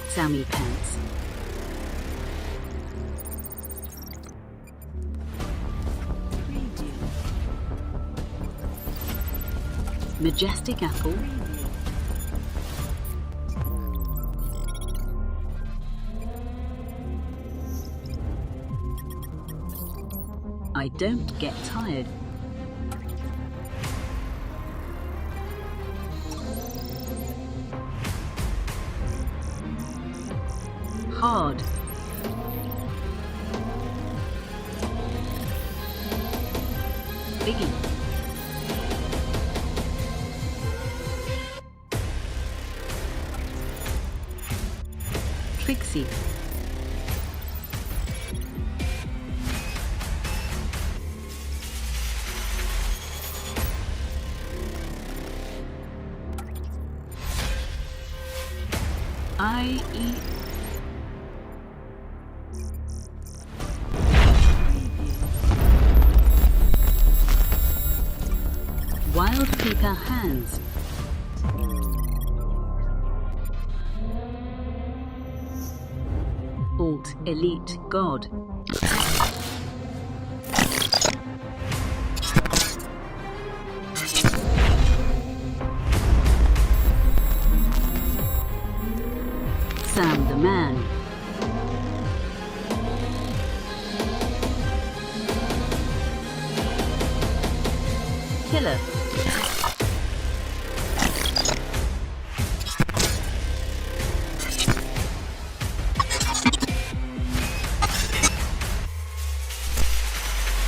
Sammy Pants, Majestic Apple, I Don't Get Tired, Hard, Biggie, Trixie, IE, Wild Creeper Hands, Alt Elite God, Sam the Man, Killer,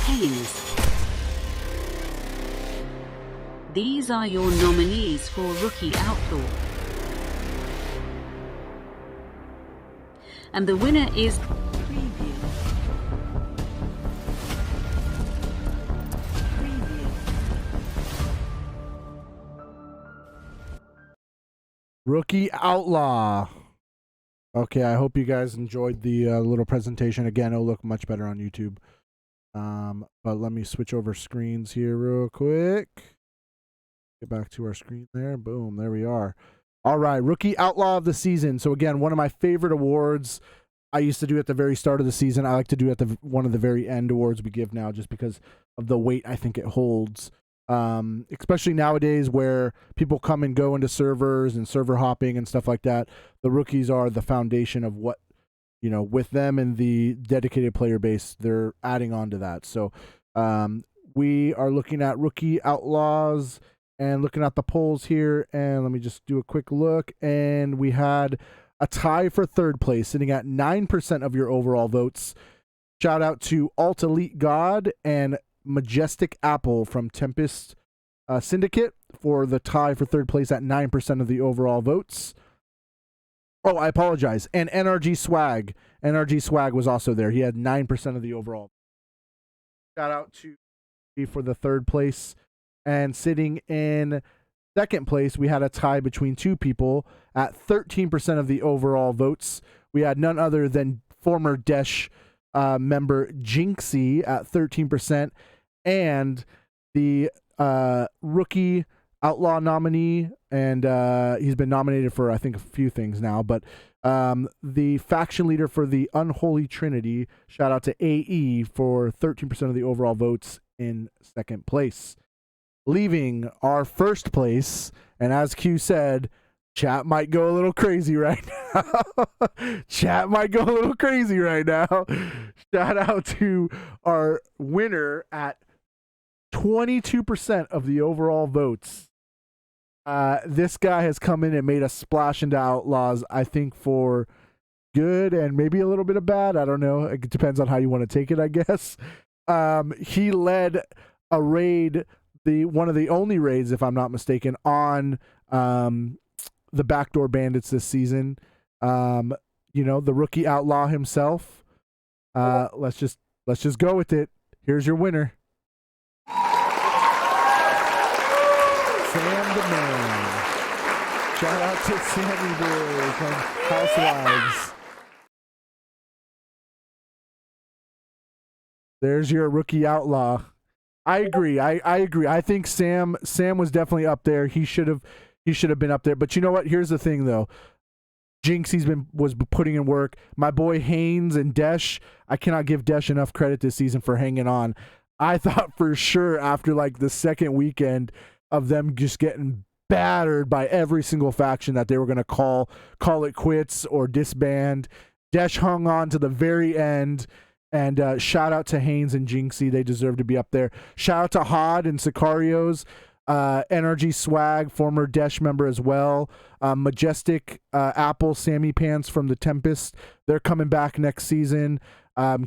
Haynes, These are your nominees for Rookie Outlaw. And the winner is Preview. Rookie Outlaw. Okay, I hope you guys enjoyed the little presentation. Again, it'll look much better on YouTube. But let me switch over screens here real quick. Get back to our screen there. Boom, there we are. All right, Rookie Outlaw of the season. So again, one of my favorite awards I used to do at the very start of the season. I like to do at one of the very end awards we give now, just because of the weight I think it holds. Especially nowadays where people come and go into servers and server hopping and stuff like that. The rookies are the foundation of what, you know, with them and the dedicated player base, they're adding on to that. So we are looking at Rookie Outlaws and looking at the polls here. And let me just do a quick look. And we had a tie for third place, sitting at 9% of your overall votes. Shout out to Alt Elite God and Majestic Apple from Tempest Syndicate for the tie for third place at 9% of the overall votes. Oh, I apologize. And NRG Swag. NRG Swag was also there. He had 9% of the overall. Shout out to for the third place. And sitting in second place, we had a tie between two people at 13% of the overall votes. We had none other than former Desh member Jinxie at 13%. And the Rookie Outlaw nominee, and he's been nominated for, I think, a few things now, but the faction leader for the Unholy Trinity, shout out to AE for 13% of the overall votes in second place. Leaving our first place, and as Q said, chat might go a little crazy right now. Chat might go a little crazy right now. Shout out to our winner at 22% of the overall votes. This guy has come in and made a splash into Outlaws, I think, for good and maybe a little bit of bad. I don't know. It depends on how you want to take it, I guess. He led a raid, one of the only raids, if I'm not mistaken, on the Backdoor Bandits this season. You know, the Rookie Outlaw himself. Let's just go with it. Here's your winner. Sam the Man. Shout out to Sammy Boy from Housewives. There's your Rookie Outlaw. I agree. I agree. I think Sam was definitely up there. He should have been up there. But you know what? Here's the thing though. Jinxie's was putting in work. My boy Haynes and Desh, I cannot give Desh enough credit this season for hanging on. I thought for sure after like the second weekend of them just getting battered by every single faction that they were going to call it quits or disband. Desh hung on to the very end. And shout out to Haynes and Jinxie. They deserve to be up there. Shout out to Hod and Sicarios. NRG Swag, former Desh member as well. Majestic Apple, Sammy Pants from the Tempest. They're coming back next season.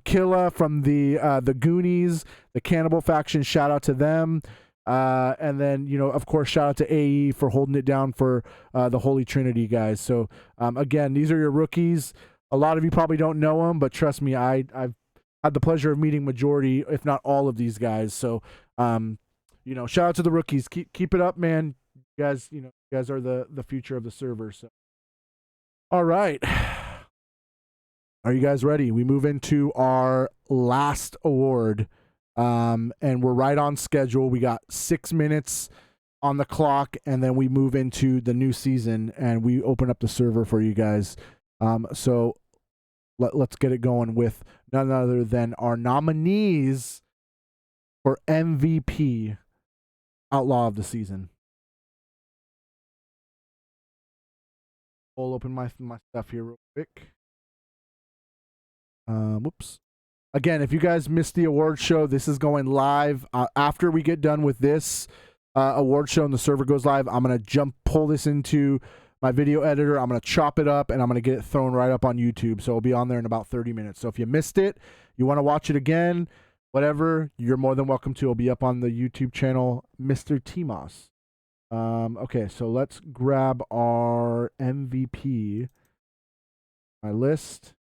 Killa from the Goonies, the Cannibal faction. Shout out to them. And then, you know, of course, shout out to AE for holding it down for the Holy Trinity guys. So, again, these are your rookies. A lot of you probably don't know them, but trust me, I've had the pleasure of meeting majority, if not all of these guys. So, you know, shout out to the rookies. Keep it up, man. You guys are the future of the server. So, all right. Are you guys ready? We move into our last award. And we're right on schedule. We got 6 minutes on the clock, and then we move into the new season and we open up the server for you guys. So let's get it going with none other than our nominees for MVP Outlaw of the season. I'll open my stuff here real quick. Whoops. Again, if you guys missed the award show, this is going live. After we get done with this award show and the server goes live, I'm going to pull this into my video editor. I'm going to chop it up, and I'm going to get it thrown right up on YouTube. So it'll be on there in about 30 minutes. So if you missed it, you want to watch it again, whatever, you're more than welcome to. It'll be up on the YouTube channel, Mr. Timos. Okay, so let's grab our MVP. My list.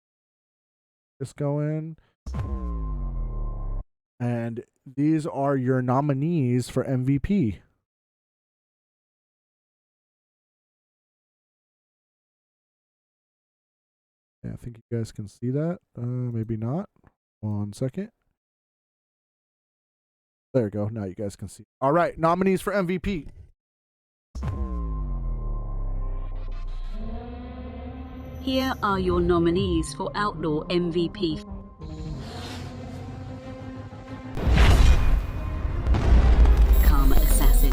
Just go in. And these are your nominees for MVP. Yeah, I think you guys can see that. Maybe not. 1 second. There you go. Now you guys can see. All right, nominees for MVP. Here are your nominees for Outlaw MVP. Karma Assassin.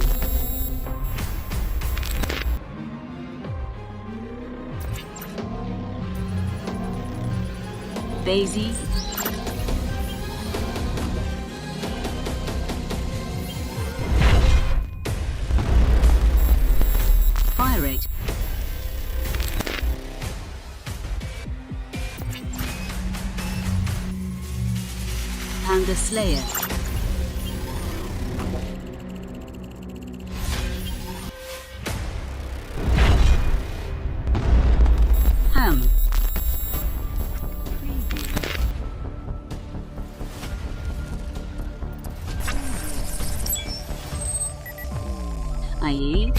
Daisy. Fire Rate. Panda Slayer. Ham. IE.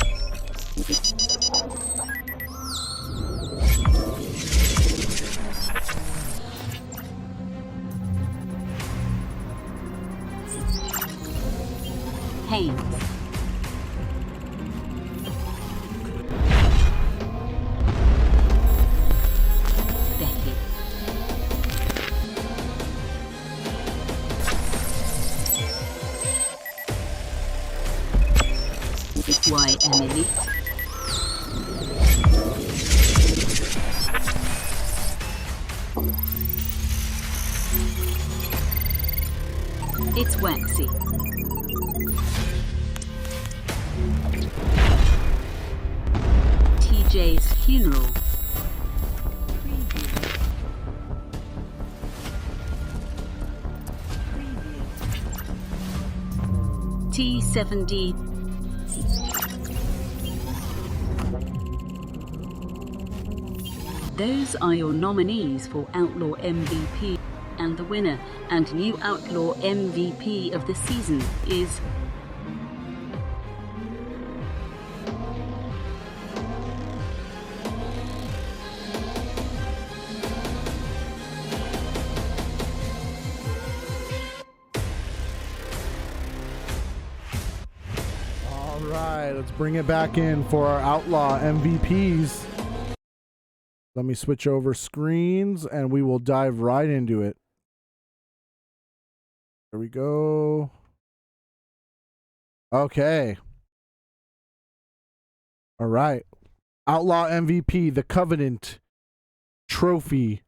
Haynes. Becky. Why Emily? It's Waxy. TJ's Funeral. T7D. Those are your nominees for Outlaw MVP, and the winner and new Outlaw MVP of the season is All right, let's bring it back in for our Outlaw MVPs. Let me switch over screens and we will dive right into it. There we go. Okay. All right. Outlaw MVP, the Covenant Trophy,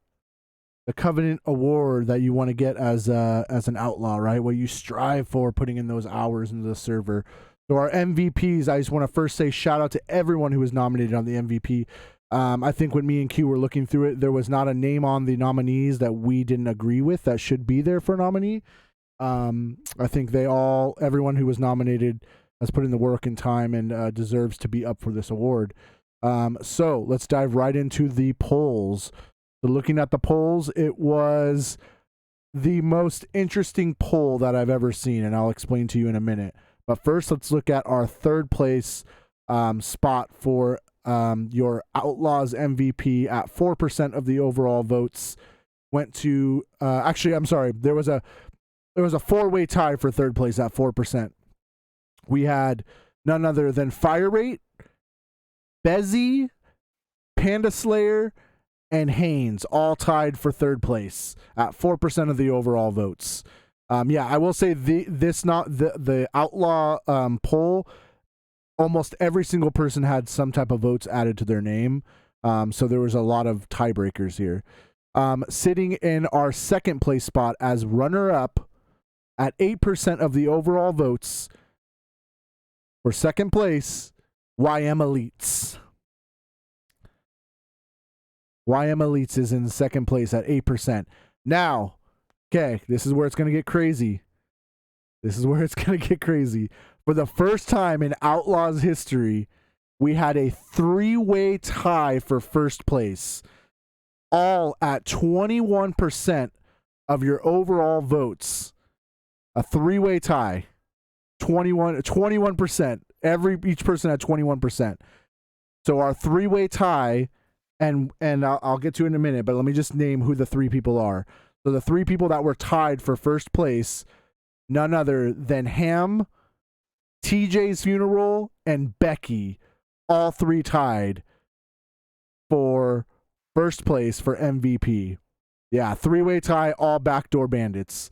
the Covenant Award that you want to get as an outlaw, right? What you strive for, putting in those hours into the server. So our MVPs, I just want to first say shout out to everyone who was nominated on the MVP. I think when me and Q were looking through it, there was not a name on the nominees that we didn't agree with that should be there for a nominee. I think everyone who was nominated has put in the work and time and deserves to be up for this award. So let's dive right into the polls. So looking at the polls, it was the most interesting poll that I've ever seen, and I'll explain to you in a minute. But first, let's look at our third place spot for your Outlaws MVP at 4% of the overall votes. Went to actually, I'm sorry, there was a four-way tie for third place at 4%. We had none other than Fire Rate, Bezzy, Panda Slayer, and Haynes all tied for third place at 4% of the overall votes. Yeah, I will say the Outlaw poll, almost every single person had some type of votes added to their name. So there was a lot of tiebreakers here. Sitting in our second place spot as runner-up at 8% of the overall votes for second place, YM Elites. YM Elites is in second place at 8%. Now, okay, this is where it's going to get crazy. For the first time in Outlaws history, we had a 3-way tie for first place, all at 21% of your overall votes. A 3-way tie, 21%. Each person had 21%. So our 3-way tie, and I'll get to it in a minute, but let me just name who the 3 people are. So the 3 people that were tied for first place, none other than Ham, TJ's Funeral, and Becky, all 3 tied for first place for MVP. Yeah, 3-way tie, all backdoor bandits.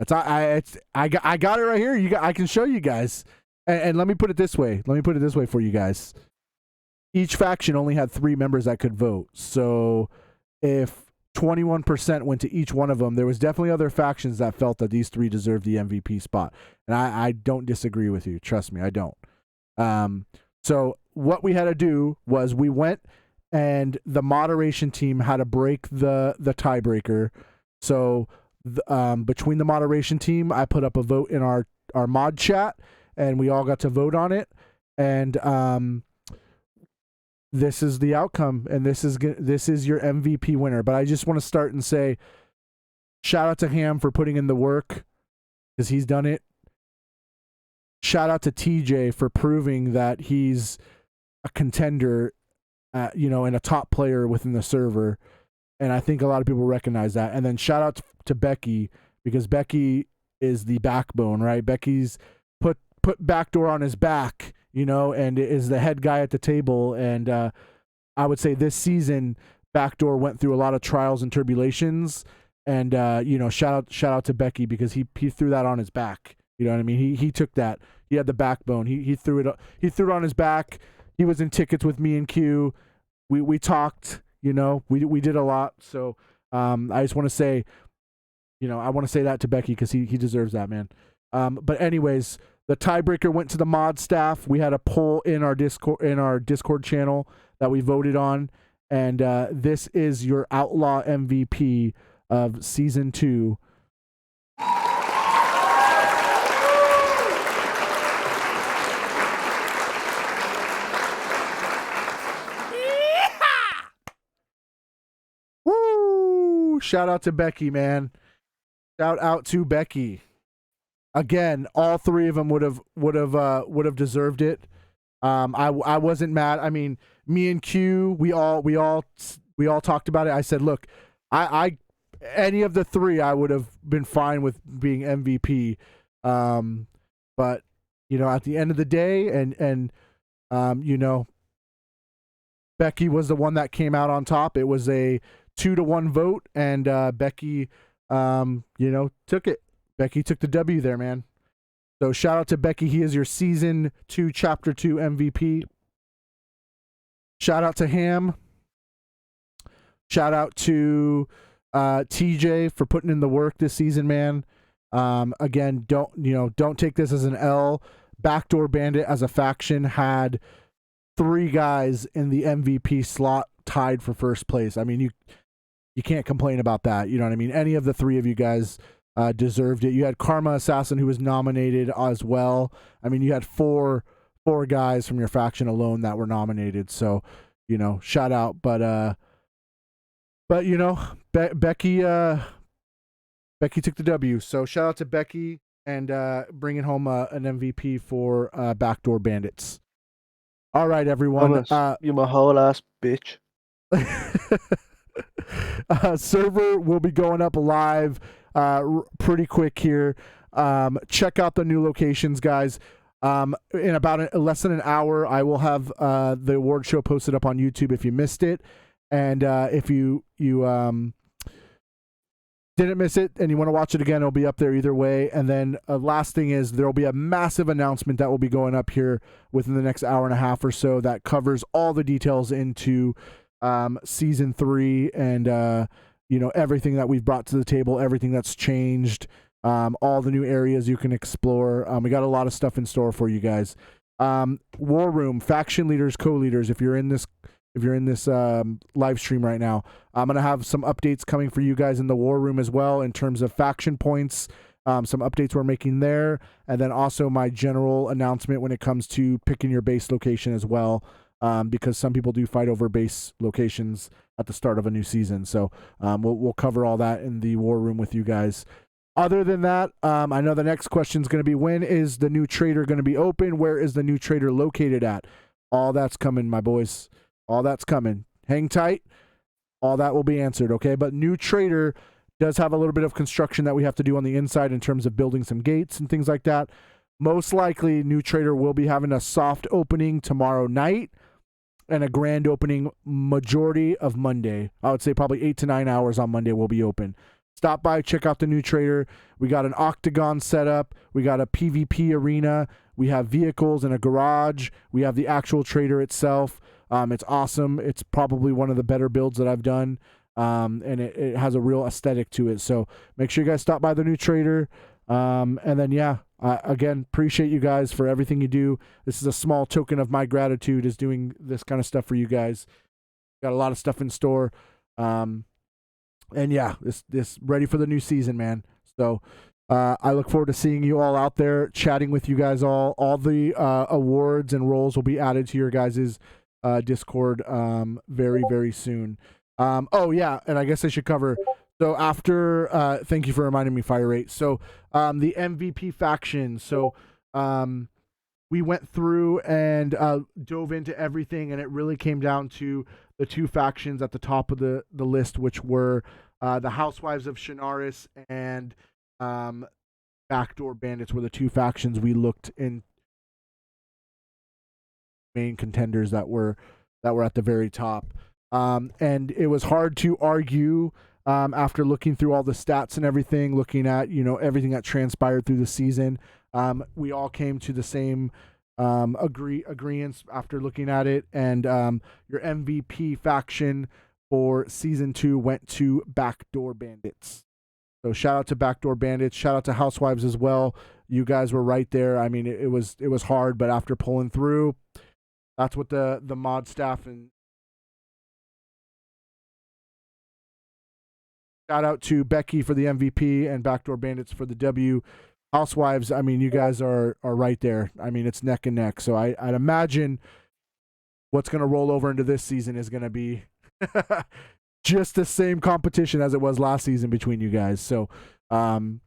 I got it right here. I can show you guys. And let me put it this way. Let me put it this way for you guys. Each faction only had 3 members that could vote. So if 21% went to each one of them, there was definitely other factions that felt that these 3 deserved the MVP spot. And I don't disagree with you. Trust me, I don't. So what we had to do was we went and the moderation team had to break the tiebreaker. So between the moderation team, I put up a vote in our mod chat, and we all got to vote on it. And this is the outcome, and this is your MVP winner. But I just want to start and say, shout out to Ham for putting in the work, because he's done it. Shout out to TJ for proving that he's a contender, and a top player within the server. And I think a lot of people recognize that. And then shout out to Becky, because Becky is the backbone, right? Becky's put backdoor on his back, and is the head guy at the table. And I would say this season, backdoor went through a lot of trials and tribulations. And shout out to Becky, because he threw that on his back. You know what I mean? He took that. He had the backbone. He threw it on his back. He was in tickets with me and Q. We talked. We did a lot. So I just want to say, I want to say that to Becky, because he deserves that, man. But anyways, the tiebreaker went to the mod staff. We had a poll in our Discord channel that we voted on, and this is your Outlaw MVP of Season 2. Woo! Shout out to Becky, man. Shout out to Becky. Again, all 3 of them would have deserved it. I wasn't mad. I mean, me and Q, we all talked about it. I said, look, I any of the 3, I would have been fine with being MVP. But at the end of the day, and Becky was the one that came out on top. It was a 2-1 vote, and Becky, took it. Becky took the W there, man. So shout out to Becky. He is your Season 2, Chapter 2 MVP. Shout out to Ham. Shout out to TJ for putting in the work this season, man. Again, don't take this as an L. Backdoor Bandit as a faction had 3 guys in the MVP slot tied for first place. I mean, you can't complain about that. You know what I mean? Any of the 3 of you guys deserved it. You had Karma Assassin, who was nominated as well. I mean, you had four guys from your faction alone that were nominated. So, shout out. But Becky took the W. So shout out to Becky, and bringing home an MVP for Backdoor Bandits. All right, everyone. You my whole ass bitch. Server will be going up live pretty quick here. Check out the new locations, guys. In about less than an hour, I will have the award show posted up on YouTube if you missed it. And if you didn't miss it and you want to watch it again, it'll be up there either way. And then last thing is, there will be a massive announcement that will be going up here within the next hour and a half or so that covers all the details into Season 3 and everything that we've brought to the table, everything that's changed, all the new areas you can explore. We got a lot of stuff in store for you guys. War Room, faction leaders, co-leaders, if you're in this live stream right now, I'm going to have some updates coming for you guys in the War Room as well, in terms of faction points some updates we're making there, and then also my general announcement when it comes to picking your base location as well, because some people do fight over base locations at the start of a new season. So we'll cover all that in the war room with you guys. Other than that, I know the next question is going to be, when is the new trader going to be open? Where is the new trader located at? All that's coming, my boys. All that's coming. Hang tight. All that will be answered, okay? But new trader does have a little bit of construction that we have to do on the inside in terms of building some gates and things like that. Most likely, new trader will be having a soft opening tomorrow night and a grand opening majority of Monday. I would say probably 8 to 9 hours on Monday will be open. Stop by, check out the new trader. We got an octagon set up. We got a PvP arena. We have vehicles and a garage. We have the actual trader itself. It's awesome. It's probably one of the better builds that I've done. And it has a real aesthetic to it. So make sure you guys stop by the new trader. And then, yeah, again, appreciate you guys for everything you do. This is a small token of my gratitude, is doing this kind of stuff for you guys. Got a lot of stuff in store. And yeah, this ready for the new season, man. So I look forward to seeing you all out there, chatting with you guys all. All the awards and roles will be added to your guys' Discord very, very soon. Oh, yeah, and I guess I should cover. So after, thank you for reminding me, Fire Rate. So the MVP faction. So we went through and dove into everything, and it really came down to the two factions at the top of the list, which were the Housewives of Shanaris and Backdoor Bandits were the two factions we looked in, main contenders that were at the very top. And it was hard to argue after looking through all the stats and everything, looking at, everything that transpired through the season. We all came to the same agreements after looking at it, and your MVP faction for season 2 went to Backdoor Bandits. So shout out to Backdoor Bandits, shout out to Housewives as well. You guys were right there. I mean, it was hard, but after pulling through, that's what the mod staff and shout out to Becky for the MVP and Backdoor Bandits for the W. Housewives, I mean, you guys are right there. I mean, it's neck and neck. So I'd imagine what's going to roll over into this season is going to be just the same competition as it was last season between you guys. So, that's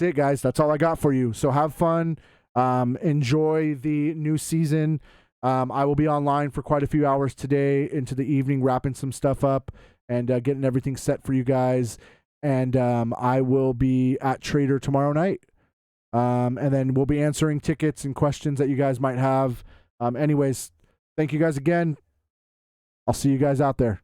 it, guys. That's all I got for you. So have fun. Enjoy the new season. I will be online for quite a few hours today into the evening, wrapping some stuff up and getting everything set for you guys. And I will be at Trader tomorrow night. And then we'll be answering tickets and questions that you guys might have. Anyways, thank you guys again. I'll see you guys out there.